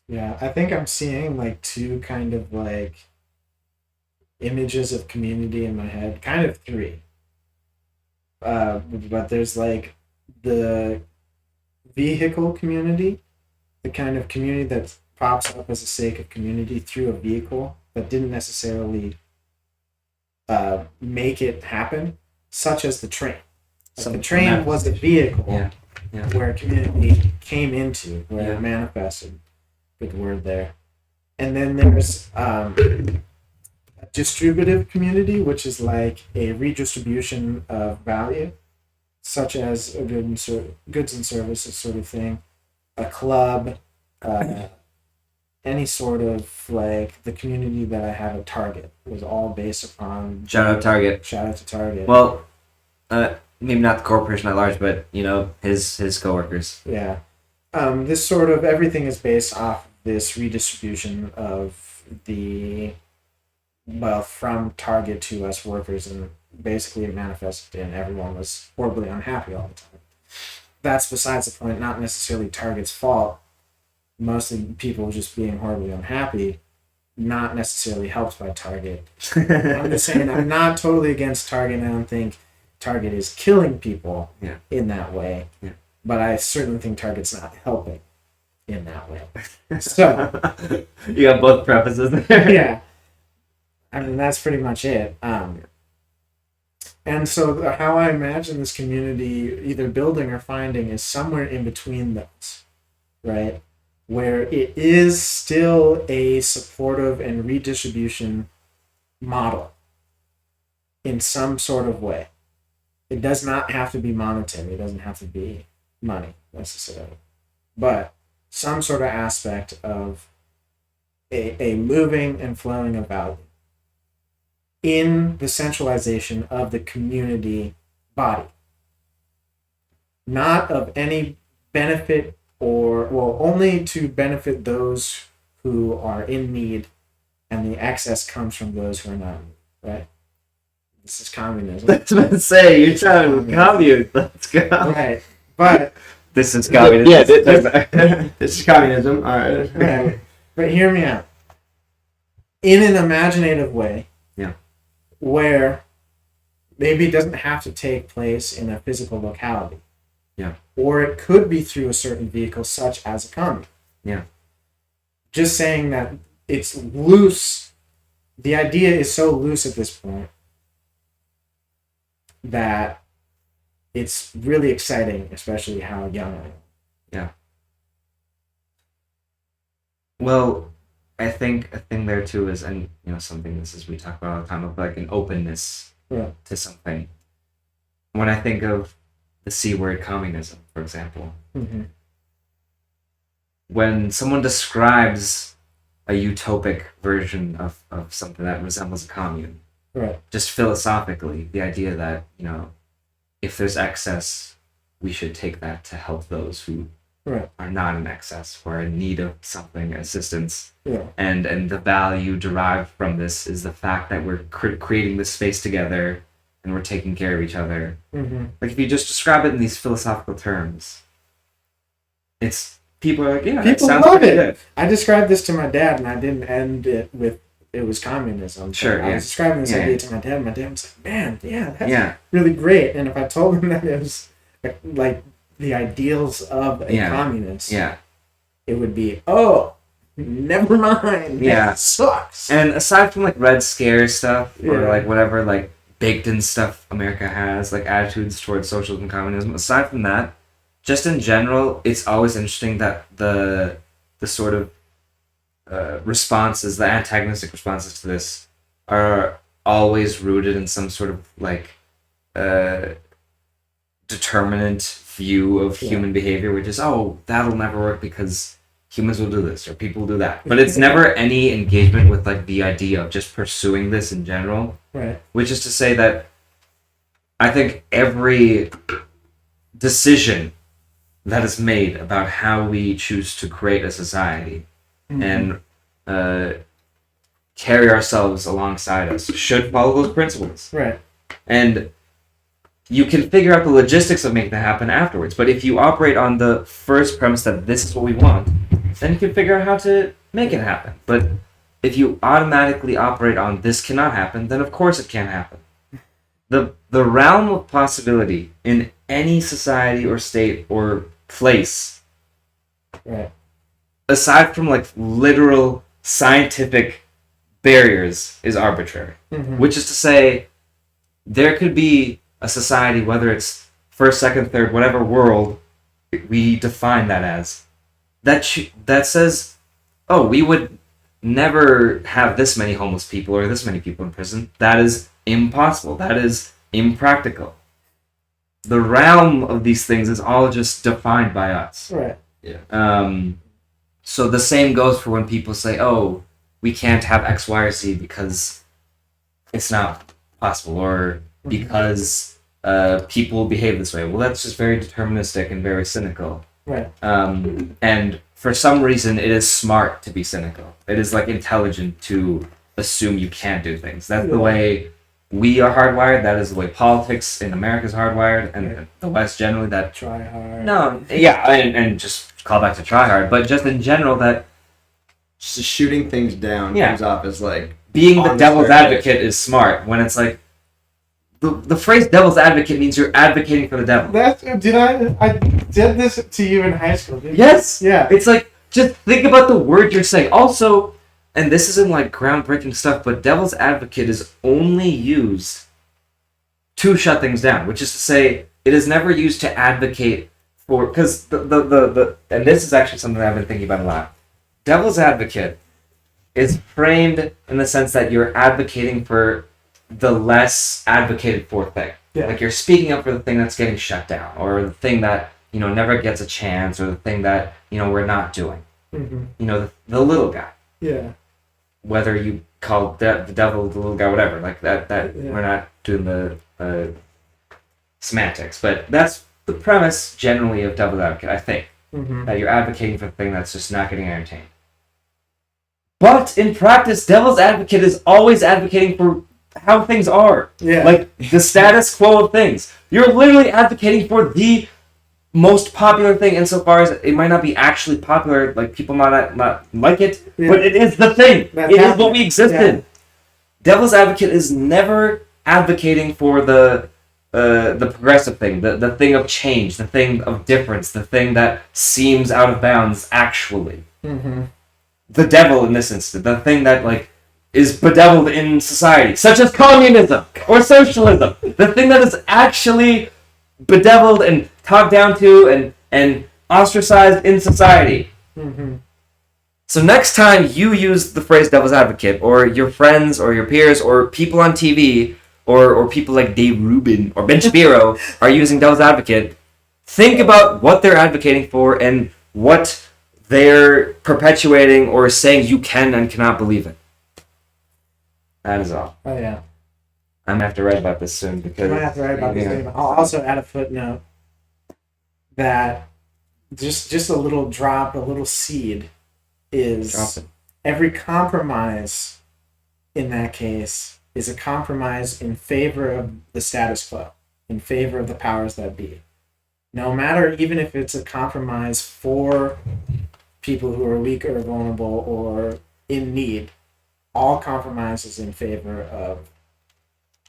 Yeah, I think I'm seeing like two kind of like images of community in my head, kind of three. But there's like the vehicle community, the kind of community that pops up as a sake of community through a vehicle that didn't necessarily make it happen, such as the train. Like the train was a vehicle Yeah. Yeah. where community came into, where Yeah. it manifested. Good word there. And then there's a distributive community, which is like a redistribution of value, such as a goods and services sort of thing, a club, any sort of like the community that I have at Target was all based upon. Shout out Target. Shout out to Target. Well, maybe not the corporation at large, but his coworkers. Yeah. This sort of everything is based off this redistribution of the wealth from Target to us workers, and basically it manifested in everyone was horribly unhappy all the time. That's besides the point, not necessarily Target's fault. Mostly people just being horribly unhappy, not necessarily helped by Target. I'm just saying I'm not totally against Target. I don't think Target is killing people in that way. Yeah. But I certainly think Target's not helping in that way. So You got both prefaces there. yeah, I mean that's pretty much it. And so how I imagine this community either building or finding is somewhere in between those, right? Where it is still a supportive and redistribution model in some sort of way. It does not have to be monetary. It doesn't have to be money necessarily, but some sort of aspect of a moving and flowing of value in the centralization of the community body, not of any benefit only to benefit those who are in need, and the excess comes from those who are not in need, right? This is communism. That's what I say. You're trying to commune. Let's go. Right. But This is communism. Yeah, this is communism. All right. right. But hear me out. In an imaginative way, where maybe it doesn't have to take place in a physical locality. Yeah. Or it could be through a certain vehicle, such as a commune. Yeah. Just saying that it's loose. The idea is so loose at this point that it's really exciting, especially how young I am. Yeah. Well, I think a thing there too is, and something this is we talk about all the time, of like an openness to something. When I think of the C word, communism, for example, when someone describes a utopic version of something that resembles a commune, just philosophically, the idea that if there's excess, we should take that to help those who are not in excess, who are in need of something, assistance. And the value derived from this is the fact that we're creating this space together, and we're taking care of each other. Like, if you just describe it in these philosophical terms, people are like, yeah, people that sounds love pretty it. good. I described this to my dad, and I didn't end it with it was communism. But Sure, I yeah. was describing this Yeah, idea yeah. to my dad. And my dad was like, "Man, yeah, that's Yeah. really great." And if I told him that it was like the ideals of a Yeah. communist, Yeah. it would be, "Oh, never mind. Yeah. That sucks." And aside from like Red Scare stuff or Yeah. like whatever like baked in stuff America has, like attitudes towards socialism and communism, aside from that, just in general, it's always interesting that the sort of responses, the antagonistic responses to this, are always rooted in some sort of like determinant view of human behavior, which is, oh, that'll never work because humans will do this or people will do that. But it's never any engagement with like the idea of just pursuing this in general. Right. Which is to say that I think every decision that is made about how we choose to create a society and carry ourselves alongside us should follow those principles. Right. And you can figure out the logistics of making that happen afterwards. But if you operate on the first premise that this is what we want, then you can figure out how to make it happen. But if you automatically operate on this cannot happen, then of course it can't happen. The realm of possibility in any society or state or place, Right. aside from like literal scientific barriers, is arbitrary. Mhm. Which is to say, there could be a society, whether it's first, second, third, whatever world we define that as, that says, oh, we would never have this many homeless people or this many people in prison. That is impossible. That is impractical. The realm of these things is all just defined by us. Right. So the same goes for when people say, oh, we can't have X, Y, or Z because it's not possible, or because people behave this way. Well, that's just very deterministic and very cynical. Right. And for some reason, it is smart to be cynical. It is like intelligent to assume you can't do things. That's the way we are hardwired. That is the way politics in America is hardwired, and the West generally. That Try hard. no, yeah, and just call back to try hard, but just in general that Just shooting things down Yeah. comes off as like being the On devil's surface. advocate is smart when it's like the phrase devil's advocate means you're advocating for the devil. I did this to you in high school, didn't Yes. Yeah. It's like, just think about the word you're saying. Also, and this isn't like groundbreaking stuff, but devil's advocate is only used to shut things down, which is to say, it is never used to advocate for, because the and this is actually something I've been thinking about a lot. Devil's advocate is framed in the sense that you're advocating for the less advocated for thing. Yeah. Like you're speaking up for the thing that's getting shut down, or the thing that, never gets a chance, or the thing that, we're not doing. Mm-hmm. The little guy. Yeah. Whether you call the devil the little guy, whatever, like that Yeah. we're not doing the semantics, but that's the premise generally of devil's advocate, I think. Mm-hmm. That you're advocating for the thing that's just not getting entertained. But in practice, devil's advocate is always advocating for how things are. Yeah. Like the status quo of things. You're literally advocating for the most popular thing insofar as it might not be actually popular, like people might not like it, Yeah. but it is the thing. That's It is happening. what we exist Yeah. in. Devil's advocate is never advocating for the progressive thing, the thing of change, the thing of difference, the thing that seems out of bounds actually. Mm-hmm. The devil in this instance, the thing that like is bedeviled in society, such as communism or socialism, the thing that is actually bedeviled and talked down to and ostracized in society. Mm-hmm. So next time you use the phrase devil's advocate, or your friends or your peers or people on TV or people like Dave Rubin or Ben Shapiro are using devil's advocate, think about what they're advocating for and what they're perpetuating or saying you can and cannot believe in. That is all. Oh yeah. I'm gonna have to write about this soon because I might have to write about this later. I'll also add a footnote that just a little drop, a little seed is Drop it. every compromise in that case is a compromise in favor of the status quo, in favor of the powers that be. No matter, even if it's a compromise for people who are weak or vulnerable or in need, all compromise is in favor of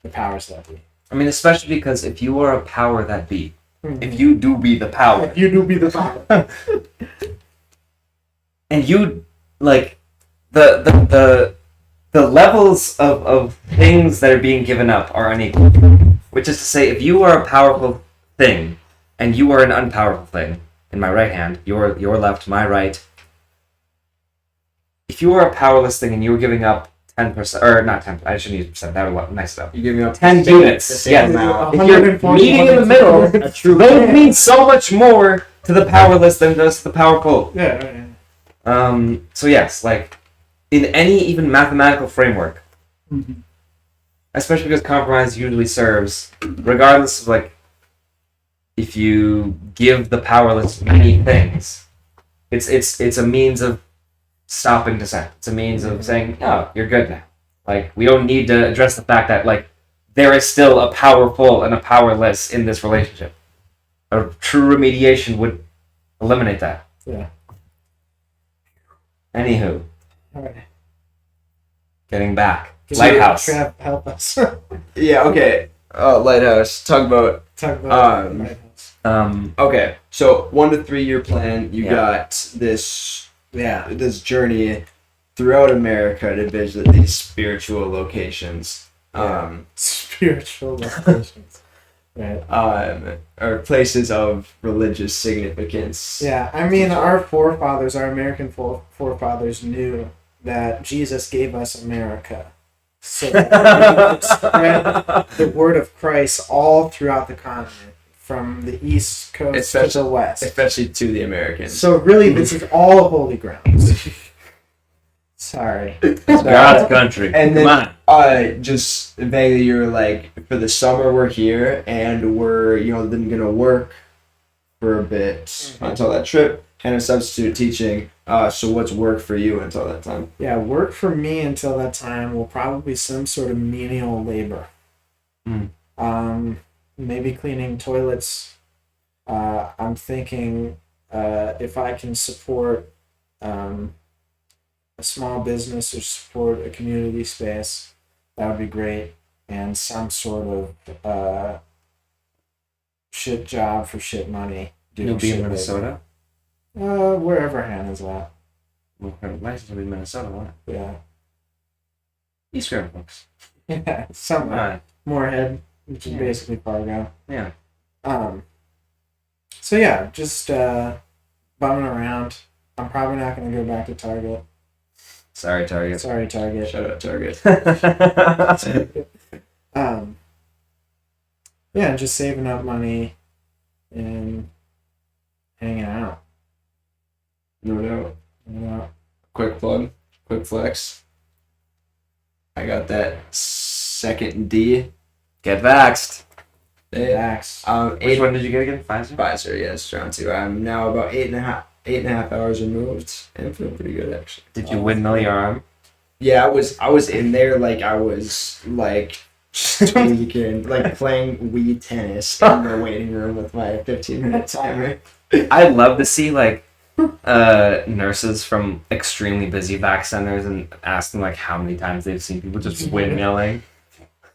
the powers that be. I mean, especially because if you are a power that be, Mhm. if you do be the power, You do be the power. and you like the levels of things that are being given up are unequal. Which is to say, if you are a powerful thing and you are an unpowerful thing, in my right hand, your left, my right. If you are a powerless thing and you were giving up 10%, or not 10, I shouldn't use percent, that would nice it up. You give me up 10 the units, same yes. amount. If you're 140, meeting in the middle, 140. A true those mean so much more to the powerless than does to the powerful. Yeah. So yes, like in any even mathematical framework, Mhm. especially because compromise usually serves, regardless of like if you give the powerless many things, it's a means of stopping dissent. It's a means of saying, "Oh, you're good now." Like we don't need to address the fact that like there is still a powerful and a powerless in this relationship. A true remediation would eliminate that. Yeah. Anywho, All right. getting back. Can Lighthouse. you, Trav, help us. Yeah, okay. Lighthouse. Talk about. Talk about Um, lighthouse. Okay, so 1 to 3 year plan. You Yeah. got this Yeah. journey throughout America to visit these spiritual locations. Spiritual locations. Right. Or places of religious significance. Yeah, I mean, our forefathers, our American forefathers knew that Jesus gave us America. So that we could spread the word of Christ all throughout the continent, from the East Coast to the West. Especially to the Americans. So really, this is all holy ground. Sorry. God's country. And Come then- on. Just vaguely, you're like, for the summer we're here, and we're then gonna work for a bit until that trip, and a substitute teaching. So what's work for you until that time? Yeah, work for me until that time will probably be some sort of menial labor. Maybe cleaning toilets. I'm thinking if I can support a small business or support a community space, that would be great. And some sort of shit job for shit money. You'll be shit in labor. Minnesota? Wherever Hannah's at. Well, her license will be in Minnesota, won't it? Yeah. East Grand Forks. Yeah, somewhere. Alright. Moorhead, which is Yeah. basically Fargo. Yeah. So yeah, just bumming around. I'm probably not gonna go back to Target. Sorry, Target. Sorry, Target. Shout out Target. Yeah, just saving up money and hanging out. No doubt. You know. Quick plug. Quick flex. I got that second D. Get vaxxed. Relax. Which Eight one did you get again? Pfizer? Pfizer, yes, round 2. I'm now about 8.5 hours removed, and I'm feeling pretty good actually. Did you windmill your arm? Yeah, I was in there like I was like tweaking, like playing Wii tennis in the waiting room with my 15-minute timer. I'd love to see like nurses from extremely busy vac centers and ask them like how many times they've seen people just windmilling.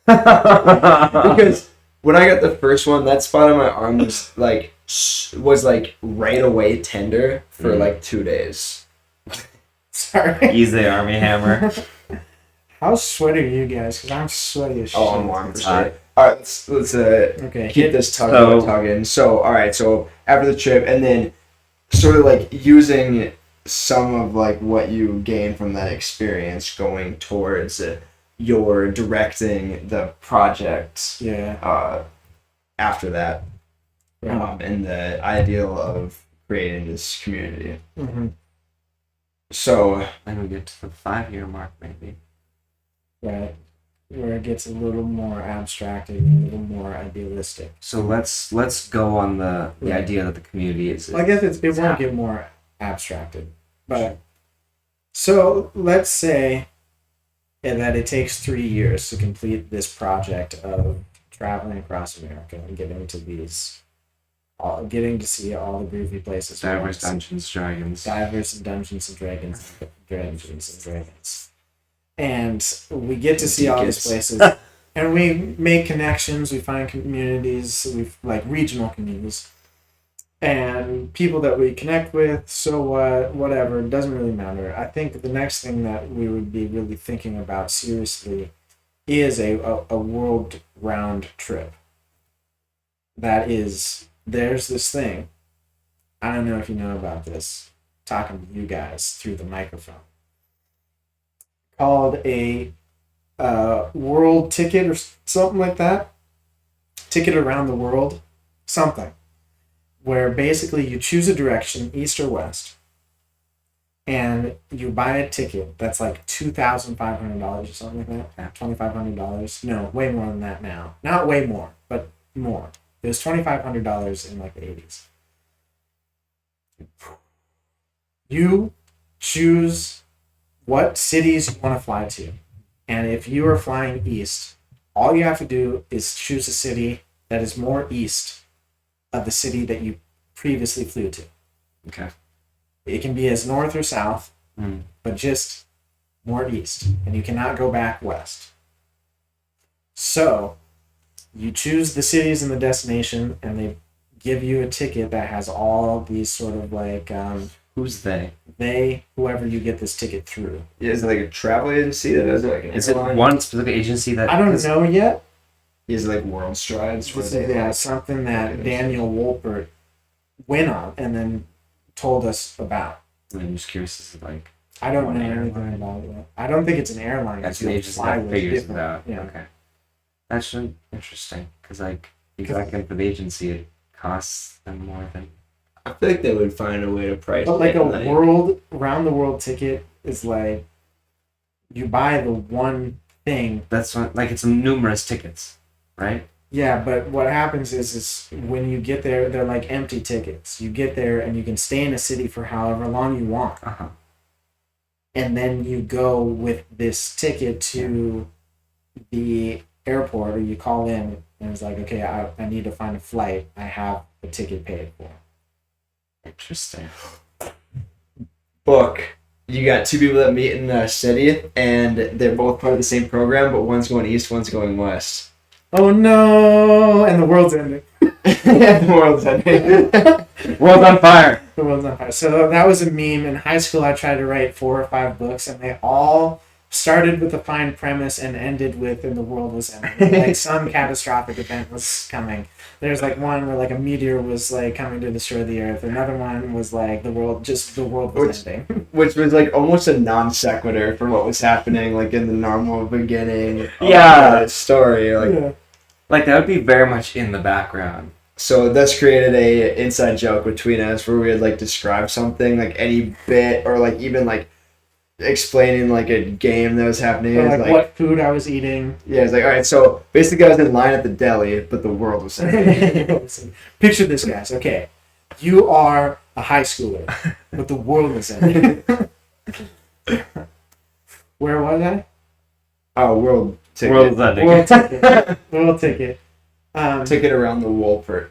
Because when I got the first one, that spot on my arm was like right away tender for like 2 days. Sorry. Easy army hammer. How sweaty are you guys? Because I'm sweaty as shit. Oh, I'm warm for It's hot. sure. All right, let's Okay. keep this So- tugging. So, all right, so after the trip, and then sort of like using some of like what you gained from that experience going towards your directing the project Yeah. after that, and the ideal of creating this community. Mm-hmm. So, Then we get to the 5-year mark maybe. Right. Where it gets a little more abstracted and a little more idealistic. So let's go on the Right. idea that the community is. Well, I guess it won't get more abstracted. But so let's say that it takes 3 years to complete this project of traveling across America and getting to see all the groovy places. we want Diverse to see. Dungeons Dragons. Divers and Dungeons and Dragons. and we get to see all these places, and we make connections. We find communities, like regional communities, and people that we connect with. So what? Whatever, it doesn't really matter. I think the next thing that we would be really thinking about seriously is a world round trip. That is, there's this thing. I don't know if you know about this. Talking to you guys through the microphone, called a world ticket or something like that. Ticket around the world, something, where basically you choose a direction, east or west, and you buy a ticket that's like $2,500 or something like that. $2,500. No, way more than that now. Not way more, but more. It was $2,500 in like the 80s. You choose what cities you want to fly to. And if you are flying east, all you have to do is choose a city that is more east of the city that you previously flew to. Okay. It can be as north or south, but just more east. And you cannot go back west. So you choose the cities and the destination, and they give you a ticket that has all these sort of like Who's they? Whoever you get this ticket through. Yeah, is it like a travel agency that does it? Like an Is it airline? one specific agency that? I don't know yet. Is it like World Strides? This is something that Daniel Wolpert went on and then told us about. I'm just curious. Is it like? I don't One know airline. anything about it yet. I don't think it's an airline. That's It's an a agency fly that with figures it different- out. Yeah. Okay. That's interesting because like you back in for the agency, it costs them more than. I feel like they would find a way to price But like it. a round the world ticket is like you buy the one thing. That's what, like it's numerous tickets, right? Yeah, but what happens is when you get there, they're like empty tickets. You get there and you can stay in a city for however long you want. And then you go with this ticket to the airport, or you call in and it's like, okay, I need to find a flight. I have a ticket paid for. Interesting. Book. You got two people that meet in a city, and they're both part of the same program, but one's going east, one's going west. Oh no! And the world's ending. The world's ending. World on fire. The world's on fire. So that was a meme. In high school, I tried to write 4 or 5 books, and they all started with a fine premise and ended with "and the world was ending." Like some catastrophic event was coming. There's like one where like a meteor was like coming to destroy the earth. Another one was like the world was ending. Which was like almost a non sequitur for what was happening, like in the normal beginning of Yeah. the story. Like, Yeah. Like that would be very much in the background. so this created a inside joke between us where we would like describe something, like any bit, or like even like explaining like a game that was happening. Or It was like what food I was eating. Yeah, it's like, all right, so basically I was in line at the deli, but the world was ending. Picture this, guys. Okay, you are a high schooler, but the world is ending. Where was I? Oh, world ticket. World's ending. World ticket. World ticket. Ticket around the Wolpert.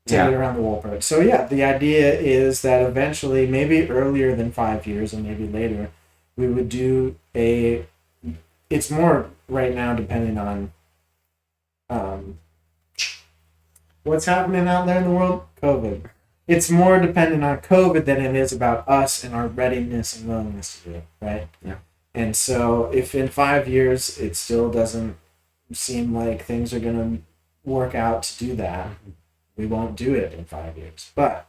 Ticket Yeah. around the Wolpert. So yeah, the idea is that eventually, maybe earlier than 5 years, and maybe later, we would do a. It's more right now depending on. What's happening out there in the world? COVID. It's more dependent on COVID than it is about us and our readiness and willingness to do it, right? Yeah. And so, if in 5 years it still doesn't seem like things are going to work out to do that, we won't do it in 5 years. But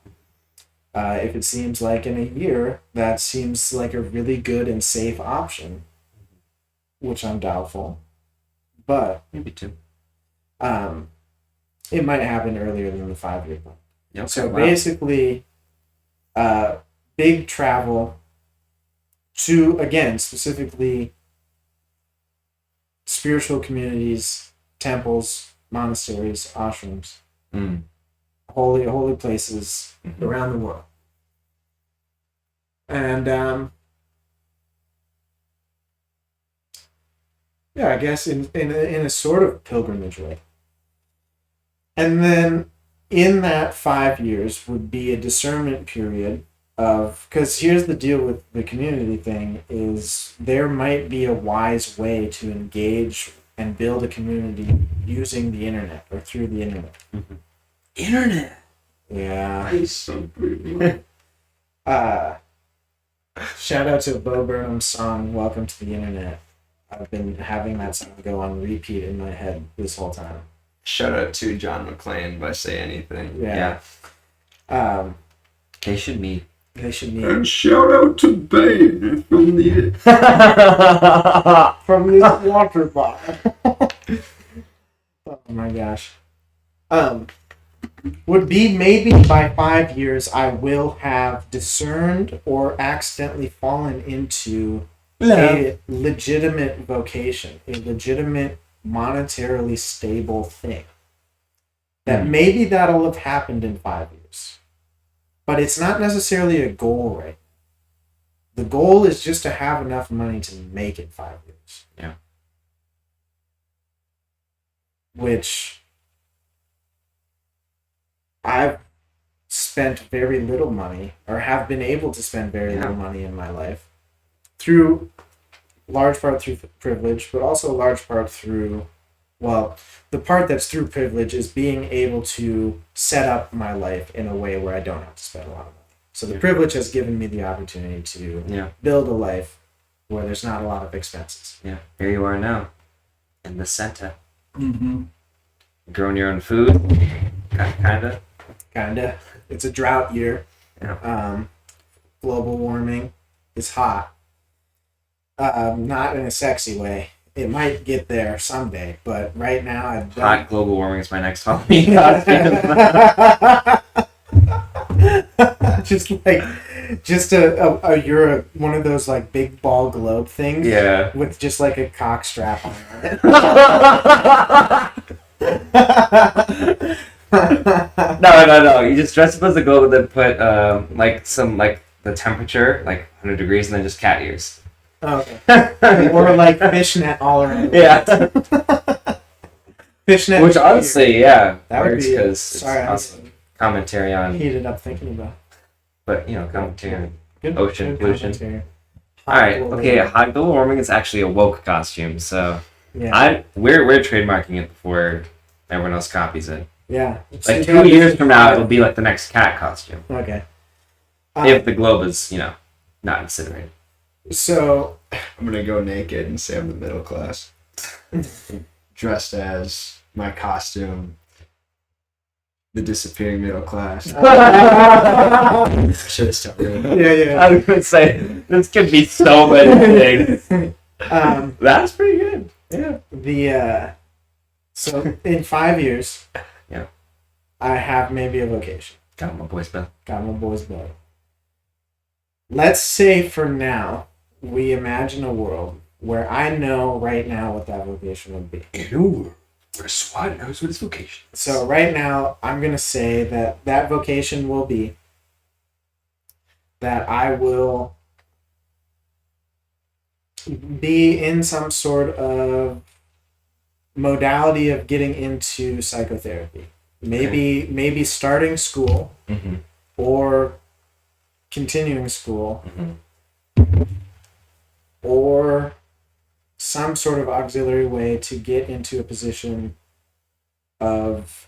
if it seems like in a year, that seems like a really good and safe option, which I'm doubtful. But Maybe 2. it might happen earlier than the 5 year plan. Okay, So wow. basically, big travel to, again, specifically spiritual communities, temples, monasteries, ashrams, Mm. holy places Mhm. around the world. And yeah, I guess in a sort of pilgrimage way. And then in that 5 years would be a discernment period because here's the deal with the community thing is there might be a wise way to engage and build a community using the internet or through the internet. Internet. Yeah. Nice. So pretty. Shout out to Bo Burnham's song "Welcome to the Internet." I've been having that song go on repeat in my head this whole time. Shout out to John McClane by Say Anything. Yeah. They should meet. They should meet. And shout out to Bane from the From this water bottle. Oh my gosh. Would be maybe by 5 years I will have discerned or accidentally fallen into a legitimate vocation, a legitimate monetarily stable thing. That maybe that'll have happened in 5 years. But it's not necessarily a goal right now. The goal is just to have enough money to make it 5 years. Yeah. Which I've spent very little money, or have been able to spend very little money in my life, through large part through privilege, but also large part through, well, the part that's through privilege is being able to set up my life in a way where I don't have to spend a lot of money. So the privilege has given me the opportunity to build a life where there's not a lot of expenses. Yeah, here you are now, in the center. Mm-hmm. Growing your own food, kinda. Kinda. It's a drought year. Yeah. Global warming is hot. Not in a sexy way. It might get there someday, but right now I've done... Hot global warming is my next Halloween costume. just you're one of those like big ball globe things. Yeah. With just like a cock strap on it. No. You just dress up as a globe and then put the temperature, like 100 degrees, and then just cat ears. Oh, okay. Or like fishnet all around. Yeah. Fishnet. Which honestly, yeah, that would works be. because Sorry, it's I'm awesome. Commentary on, heated up thinking about. but commentary on Good, ocean good pollution. commentary. All right, Global okay. warming. Hot global warming is actually a woke costume, so Yeah. we're trademarking it before everyone else copies it. Yeah. Like 2 years from now, it'll be like the next cat costume. Okay. If the globe is, not incinerated. So I'm gonna go naked and say I'm the middle class. Dressed as my costume, the disappearing middle class. Should have started. yeah. I was gonna say this could be so many things. That's pretty good. Yeah. So in 5 years, Yeah. I have maybe a vocation. Got my boys, Bill. Got my boys blood. Let's say for now, we imagine a world where I know right now what that vocation would be. In a world where SWAT knows what his vocation is. So right now, I'm going to say that that vocation will be that I will be in some sort of modality of getting into psychotherapy. Maybe starting school Mm-hmm. or continuing school Mm-hmm. or some sort of auxiliary way to get into a position of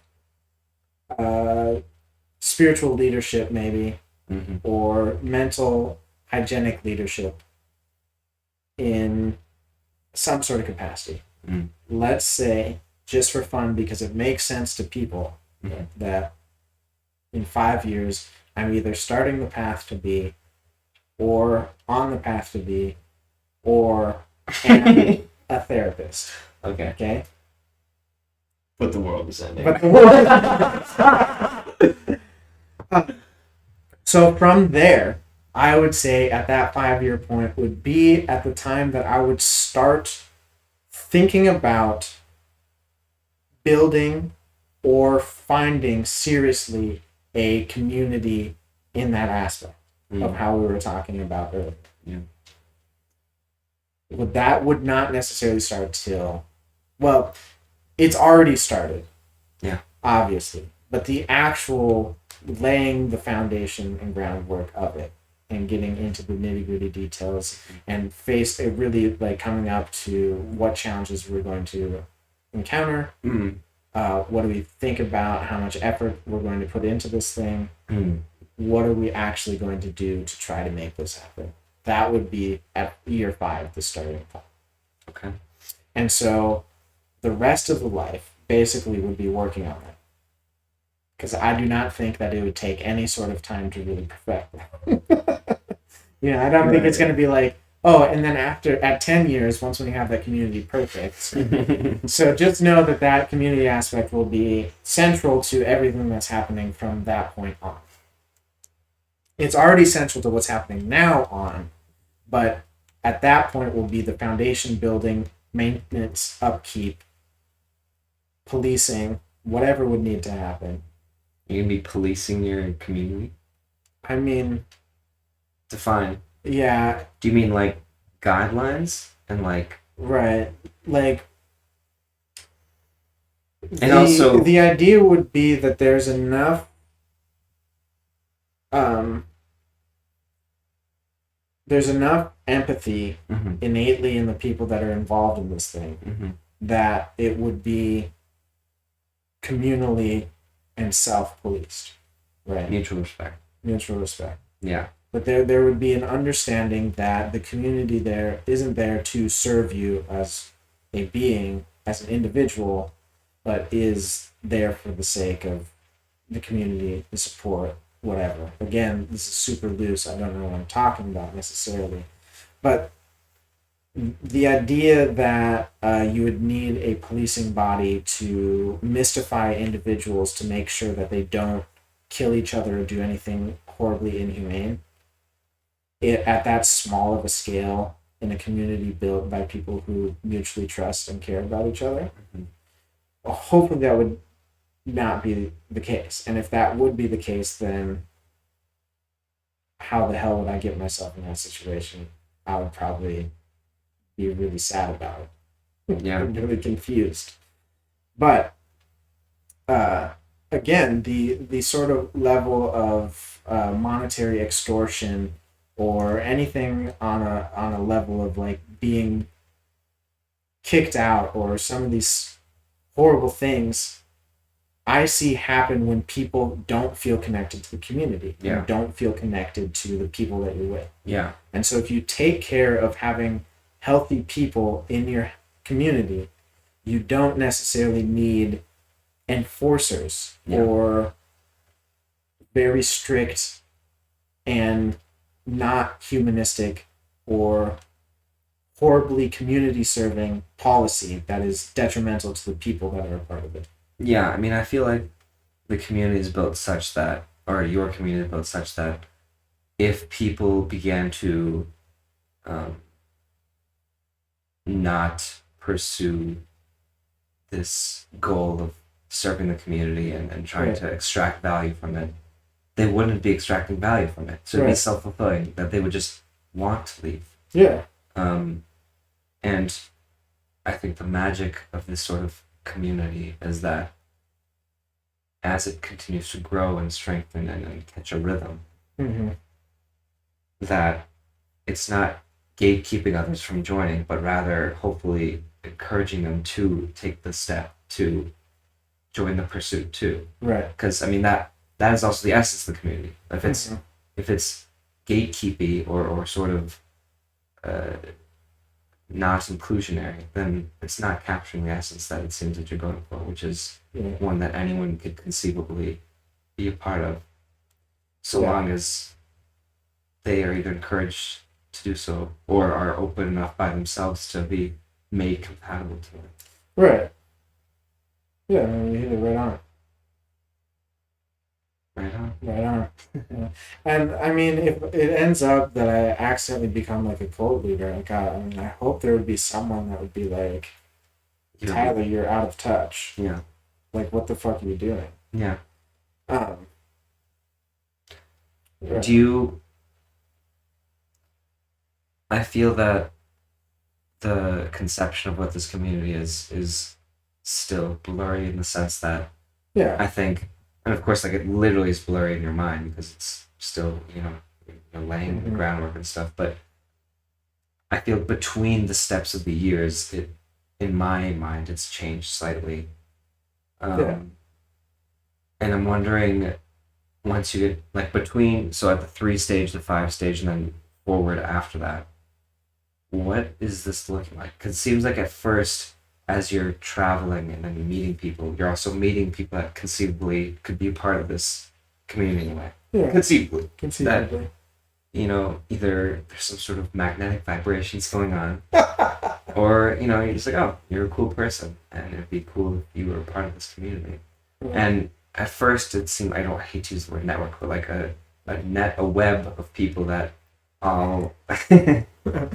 spiritual leadership, maybe, Mm-hmm. or mental hygienic leadership in some sort of capacity. Mm. Let's say, just for fun, because it makes sense to people, Mhm. that in 5 years, I'm either starting the path to be, or on the path to be, or am a therapist. Okay. Okay? But the world is ending. But so from there, I would say at that 5 year point would be at the time that I would start thinking about building or finding seriously a community in that aspect of how we were talking about earlier. Yeah. That would not necessarily start till, well, it's already started. Yeah. Obviously. But the actual laying the foundation and groundwork of it and getting into the nitty-gritty details and face it, really like coming up to what challenges we're going to encounter. Mm. What do we think about how much effort we're going to put into this thing? Mm. What are we actually going to do to try to make this happen? That would be at year 5, the starting point. Okay. And so the rest of the life basically would be working on it. Because I do not think that it would take any sort of time to really perfect that. I don't think it's going to be like, oh, and then at 10 years, once we have that community perfect. So just know that community aspect will be central to everything that's happening from that point on. It's already central to what's happening now on, but at that point will be the foundation building, maintenance, upkeep, policing, whatever would need to happen. You're gonna be policing your community? I mean, Define. yeah, Do you mean like guidelines and like? right. Like, And also- the idea would be that there's enough empathy Mhm. innately in the people that are involved in this thing Mhm. that it would be communally and self-policed, right? Mutual respect. Mutual respect. Yeah. But there would be an understanding that the community there isn't there to serve you as a being, as an individual, but is there for the sake of the community, the support, whatever. Again, this is super loose. I don't know what I'm talking about necessarily. But the idea that you would need a policing body to mystify individuals to make sure that they don't kill each other or do anything horribly inhumane, at that small of a scale in a community built by people who mutually trust and care about each other, Mhm. hopefully that would not be the case. And if that would be the case, then how the hell would I get myself in that situation? I would probably be really sad about it. Yeah. I'm really confused. But again, the sort of level of monetary extortion or anything on a level of like being kicked out or some of these horrible things I see happen when people don't feel connected to the community. Yeah. And don't feel connected to the people that you're with. Yeah. And so if you take care of having healthy people in your community, you don't necessarily need enforcers Yeah. or very strict and not humanistic or horribly community serving policy that is detrimental to the people that are a part of it. Yeah, I mean, I feel like the community is built such that, or your community is built such that, if people began to not pursue this goal of serving the community and trying Right. to extract value from it, they wouldn't be extracting value from it. So it'd be Right. self-fulfilling, that they would just want to leave. Yeah. And I think the magic of this sort of community is that as it continues to grow and strengthen and catch a rhythm, Mm-hmm. that it's not gatekeeping others from joining, but rather hopefully encouraging them to take the step to join the pursuit too. Right. Because I mean that is also the essence of the community. If it's gatekeepy or sort of not inclusionary, then it's not capturing the essence that it seems that you're going for, which is Yeah. one that anyone could conceivably be a part of, so Yeah. long as they are either encouraged to do so or are open enough by themselves to be made compatible to it. Right. Yeah, you hit it right on. Right on. Right on. Yeah. And I mean, if it ends up that I accidentally become like a cult leader, like I hope there would be someone that would be like, You know, Tyler, you're out of touch. yeah. Like, what the fuck are you doing? Yeah. Right. Do you? I feel that the conception of what this community is still blurry in the sense that Yeah. I think, and of course, like it literally is blurry in your mind because it's still, laying the Mhm. groundwork and stuff. But I feel between the steps of the years, in my mind, it's changed slightly. Yeah. And I'm wondering, once you get like between, so at the 3 stage, the 5 stage, and then forward after that, what is this looking like? Because it seems like at first, as you're traveling and then you're meeting people, you're also meeting people that conceivably could be a part of this community in a way. Yeah. Conceivably. Conceivably. Either there's some sort of magnetic vibrations going on, or, you're just like, oh, you're a cool person, and it'd be cool if you were a part of this community. Yeah. And at first, it seemed, I hate to use the word network, but like a web of people that all. I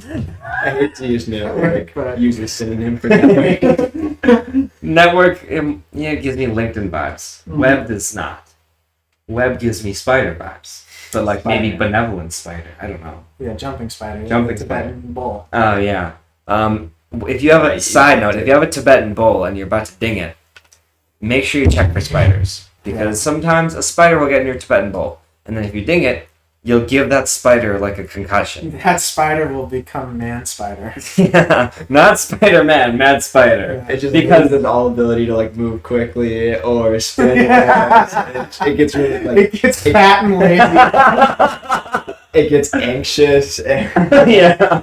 hate to use network, But- use a synonym for network. Network, it gives me LinkedIn vibes. Mhm. Web does not. Web gives me spider vibes, but like maybe Spider. benevolent spider. I don't know. Yeah, jumping spider. Jumping the spider. Tibetan bull. Oh yeah. If you have a side note, if you have a Tibetan bowl and you're about to ding it, make sure you check for spiders, because sometimes a spider will get in your Tibetan bowl, and then if you ding it, you'll give that spider like a concussion. That spider will become man spider. Yeah, not Spider-Man, Mad Spider. It just Because- loses all ability to like move quickly or spin. It gets really like It gets fat and lazy. it gets anxious. Yeah.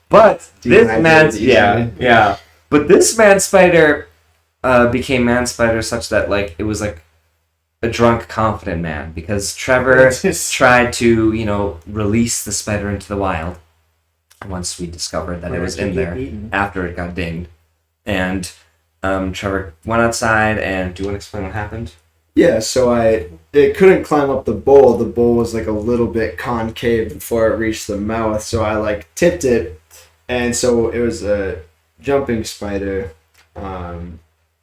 But this Dehydrated man, easily. yeah. But this man spider became man spider such that like it was like a drunk, confident man, because Trevor It's just- tried to release the spider into the wild. Once we discovered that it was Where it in could get there eaten. after it got dinged, and Trevor went outside. And do you want to explain what happened? Yeah, so it couldn't climb up the bowl. The bowl was like a little bit concave before it reached the mouth, so I like tipped it, and so it was a jumping spider.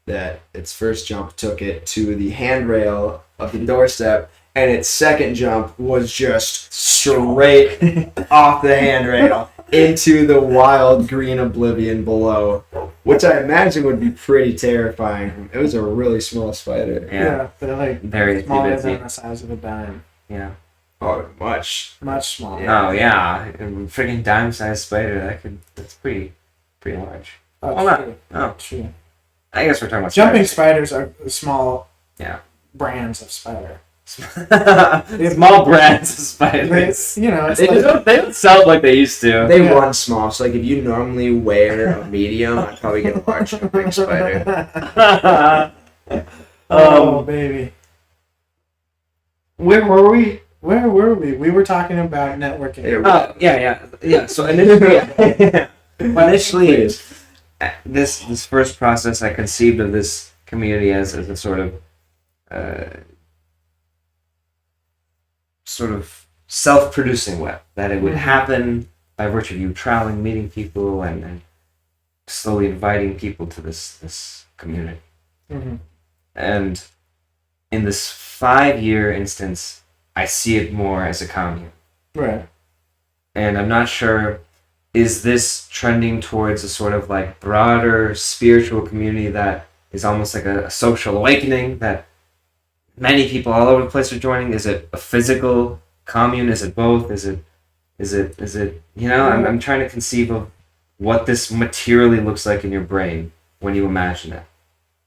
That its first jump took it to the handrail of the doorstep, and its second jump was just straight off the handrail into the wild green oblivion below, which I imagine would be pretty terrifying. It was a really small spider. Yeah, they're like Very smaller busy. than the size of a dime. Yeah. Oh, much. Much smaller. Oh yeah, a freaking dime-sized spider. That's pretty large. Oh, not- true. Oh, True. I guess we're talking about Jumping spiders. spiders are small Yeah. brands of spider. Small brands of spiders. It's, it's They like, don't sell like they used to. They Yeah. run small, so like if you normally wear a medium, I'd probably get a large jumping spider. oh, baby. Where were we? Where were we? We were talking about networking. Yeah. Yeah. So initially, this first process, I conceived of this community as a sort of self-producing web, that it would happen by virtue of you traveling, meeting people, and slowly inviting people to this community. Mhm. And in this 5-year instance, I see it more as a commune. Right. And I'm not sure, is this trending towards a sort of like broader spiritual community that is almost like a social awakening that many people all over the place are joining? Is it a physical commune? Is it both? Is it I'm trying to conceive of what this materially looks like in your brain when you imagine it.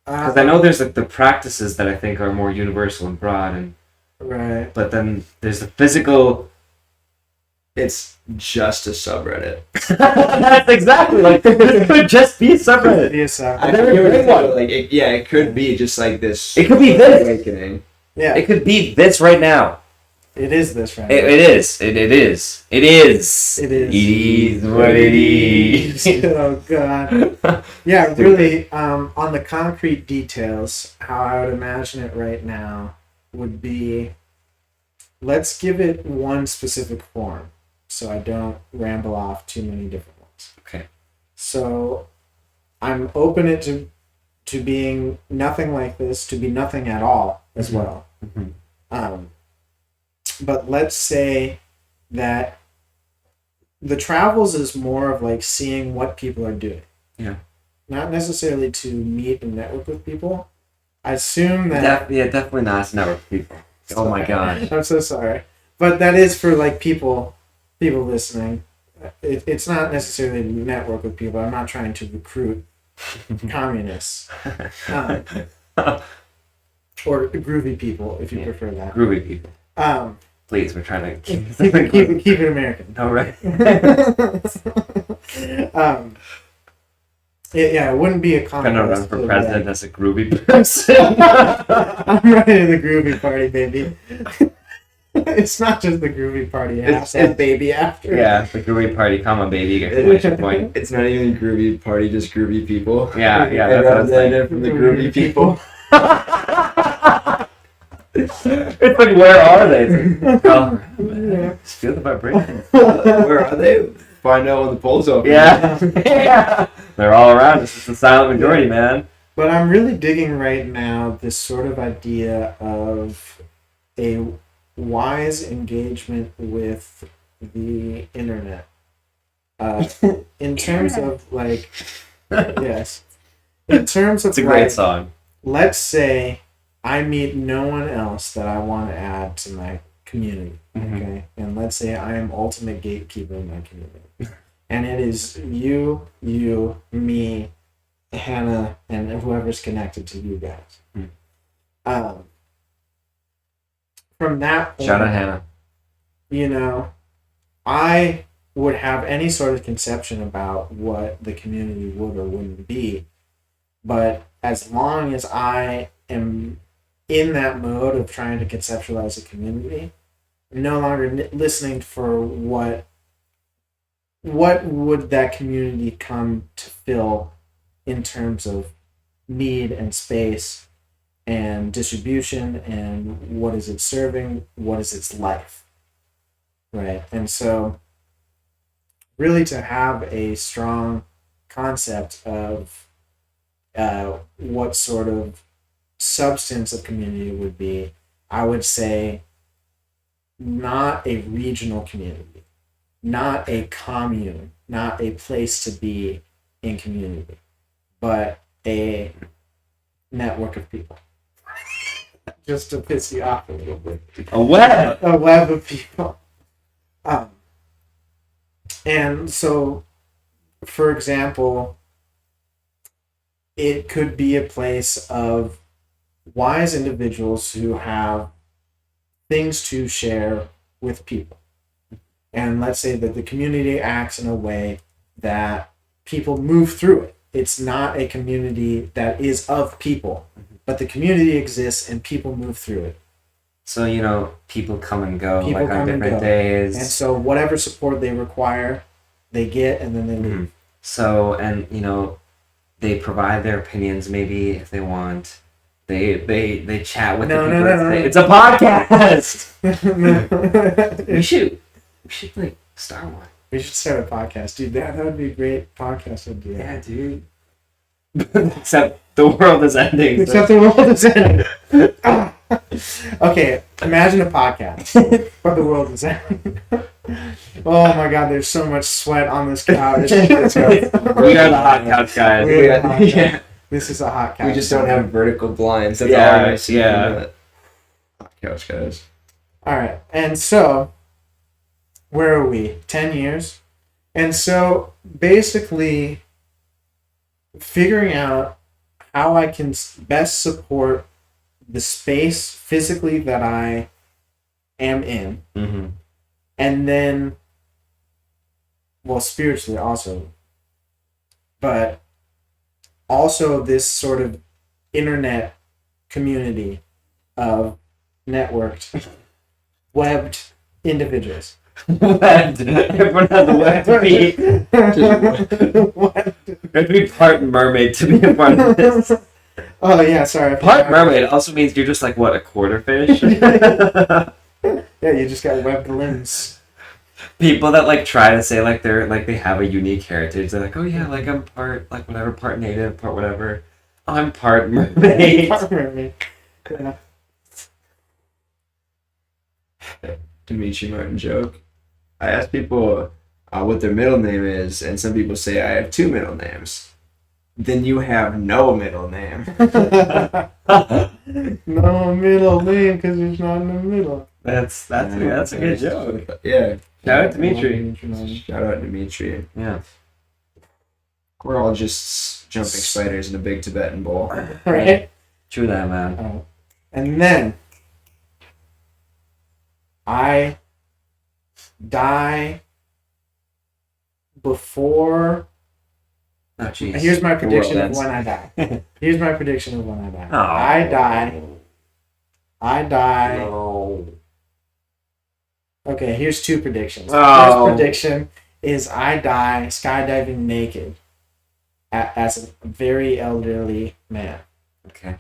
Because I know there's like the practices that I think are more universal and broad, Right. but then there's the physical. It's just a subreddit. That's exactly like it could just be a subreddit. Yes, I never feel heard one. it could be just like this. It could be this. Awakening. yeah. It could be this right now. It is this right It is. It is. It is. It is. It is what it is. Oh god. Yeah, really. On the concrete details, how I would imagine it right now would be, let's give it one specific form, so I don't ramble off too many different ones. Okay. So, I'm open it to being nothing like this, to be nothing at all as Mhm. well. Mhm. But let's say that the travels is more of like seeing what people are doing. Yeah. Not necessarily to meet and network with people. I assume that. Definitely not. It's network people. Oh my god. I'm so sorry. But that is for like people listening. It's not necessarily to network with people. I'm not trying to recruit communists or groovy people, if you prefer that. Groovy people. Um, Please, we're trying to keep keep it American. No, right? It wouldn't be a I'm contest. gonna run for of, president as a groovy person. I'm running the groovy party, baby. It's not just the groovy party. It has to have baby after. Yeah, the groovy party, comma baby, exclamation point. It's not even groovy party, just groovy people. Yeah, I that's what I was representative from the groovy people. It's like, where are they? It's like, oh, man, just feel the vibration. Where are they? Find out when the polls open. Yeah. Yeah. They're all around. This is the silent majority, man. But I'm really digging right now this sort of idea of a wise engagement with the internet. In terms of like, yes, in terms of It's a great like, song. let's say I meet no one else that I want to add to my community. Mhm. Okay, and let's say I am ultimate gatekeeper in my community, and it is you, me, Hannah, and whoever's connected to you guys. Mm. From that point, Shout out Hannah. you know, I would have any sort of conception about what the community would or wouldn't be, but as long as I am in that mode of trying to conceptualize a community, I'm no longer listening for what would that community come to fill in terms of need and space and distribution, and what is it serving, what is its life, right? And so really to have a strong concept of what sort of substance of community would be, I would say not a regional community, not a commune, not a place to be in community, but a network of people. Just to piss you off a little bit. A web. A web of people. And so, for example, it could be a place of wise individuals who have things to share with people. And let's say that the community acts in a way that people move through it. It's not a community that is of people, but the community exists and people move through it. So, you know, people come and go, People like on come and different go. days. And so whatever support they require, they get, and then they leave. Mhm. So, and you know, they provide their opinions maybe if they want. They chat with No, the no, people. no, no. It's a podcast. we should like start one. We should start a podcast, dude. That would be a great podcast idea. Yeah, dude. Except the world is ending. Except the world is ending. Okay, imagine a podcast, but the world is ending. Oh my god, there's so much sweat on this couch. We are the hot couch guys. We are the hot couch. Yeah. This is a hot couch. We just don't have vertical blinds. That's Yeah, all I see. yeah. Hot couch guys. All right, and so where are we? 10 years, and so basically figuring out how I can best support the space physically that I am in, Mm-hmm. and then, well, spiritually also, but also this sort of internet community of networked, webbed individuals. Webbed. Everyone has a web to be. Webbed. You have to be part mermaid to be a part of this. Oh yeah, sorry. I Part forgot. mermaid also means you're just like what, a quarter fish? Yeah, you just got webbed limbs. People that like try to say like they're like they have a unique heritage. They're like, oh yeah, like I'm part like whatever, part native, part whatever. Oh, I'm part mermaid. Part mermaid. Yeah. Dimitri Martin joke. I asked people what their middle name is, and some people say I have two middle names. Then you have no middle name. No middle name because there's not in the middle. That's a good joke. Yeah. Shout out Dimitri. Shout out Dimitri. Yeah. We're all just jumping spiders in a big Tibetan bowl. Right? True that, man. And then I die before. Oh, jeez. Here's my prediction of ends. when I die. Here's my prediction of when I die. Oh. I die. No. Okay, here's two predictions. Oh. First prediction is I die skydiving naked as a very elderly man. Okay.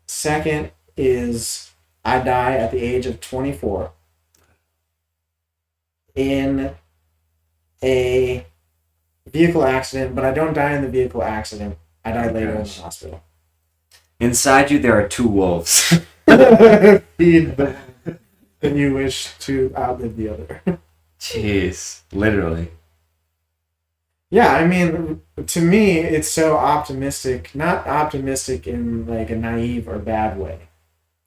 Second is I die at the age of 24 in a vehicle accident, but I don't die in the vehicle accident. I die later in the hospital. Inside you, there are two wolves. Feed the and you wish to outlive the other. Jeez. Literally. Yeah, I mean, to me, it's so optimistic. Not optimistic in like a naive or bad way,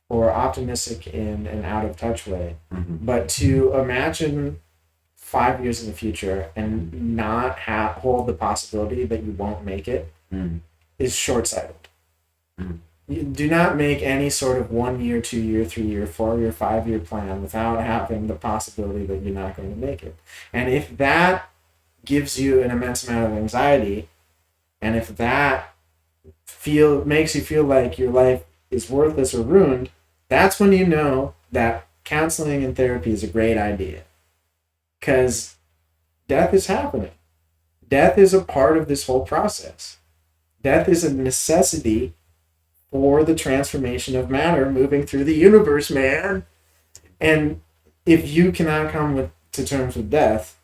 or optimistic in an out of touch way, Mm-hmm. but to imagine 5 years in the future and not hold the possibility that you won't make it Mm. is short-sighted. Mm. You do not make any sort of 1 year, 2 year, 3 year, 4 year, 5 year plan without having the possibility that you're not going to make it. And if that gives you an immense amount of anxiety, and if that makes you feel like your life is worthless or ruined, that's when you know that counseling and therapy is a great idea. Because death is happening. Death is a part of this whole process. Death is a necessity for the transformation of matter moving through the universe, man. And if you cannot come to terms with death,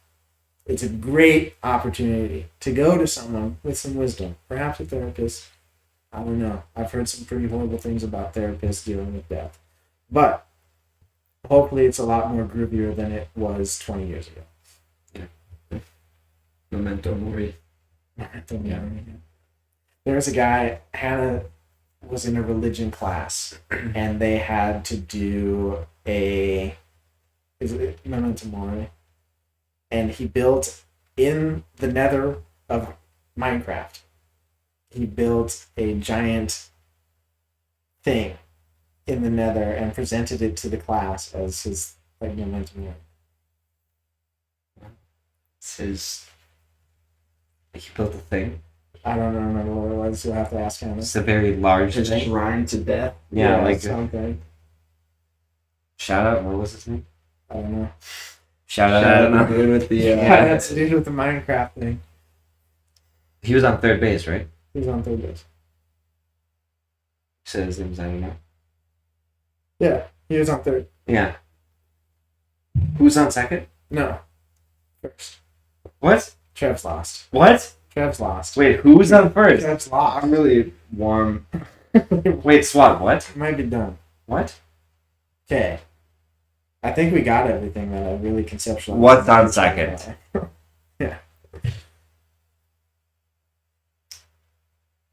it's a great opportunity to go to someone with some wisdom, perhaps a therapist. I don't know. I've heard some pretty horrible things about therapists dealing with death. But hopefully it's a lot more groovier than it was 20 years ago. Memento mori. Yeah. There was a guy, Hannah was in a religion class, and they had to do is it Memento Mori? And he built in the nether of Minecraft. He built a giant thing in the nether and presented it to the class as his like Memento Mori. It's his. He built a thing. I don't remember what it was. You'll have to ask him. It's a very large His thing. shrine to death. Yeah, like something. shout out. What was his name? I don't know. Shout out. Shout I don't out know. dude with the Yeah, that's to do with the Minecraft thing. He was on third base, right? He's on third base. He said his name was I don't know. Yeah, he was on third. Yeah. Who's on second? No, first. What? Trev's lost. What? Trev's lost. Wait, who's on first? Trev's lost. I'm really warm. Wait, Swat, what? Might be done. What? Okay. I think we got everything that I really conceptualized. What's on second? Yeah.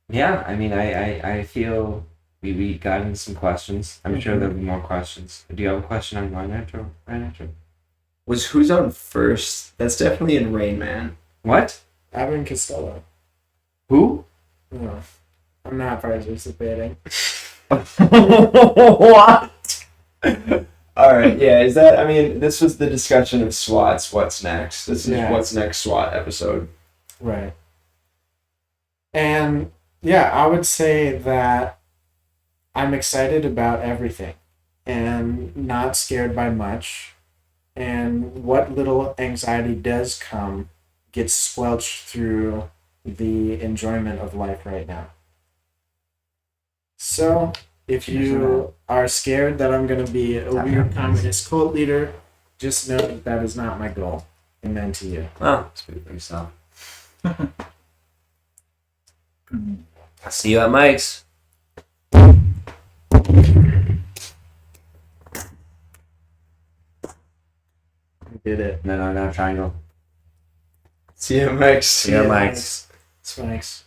Yeah, I mean, I feel we got into some questions. I'm sure there'll be more questions. Do you have a question on my intro? Was who's on first? That's definitely in Rain Man. What? Abbott Costello. Who? No. I'm not participating. What? All right, yeah. Is that? I mean, this was the discussion of SWATs. What's next? This is Yeah. what's next SWAT episode. Right. And yeah, I would say that I'm excited about everything and not scared by much. And what little anxiety does come gets squelched through the enjoyment of life right now. So, if you are scared that I'm going to be a weird communist cult leader, just know that that is not my goal. Amen to you. Well, speak for yourself. I'll see you at Mike's. We did it. No, triangle. See you, Mix. See you at Mike's. Spikes.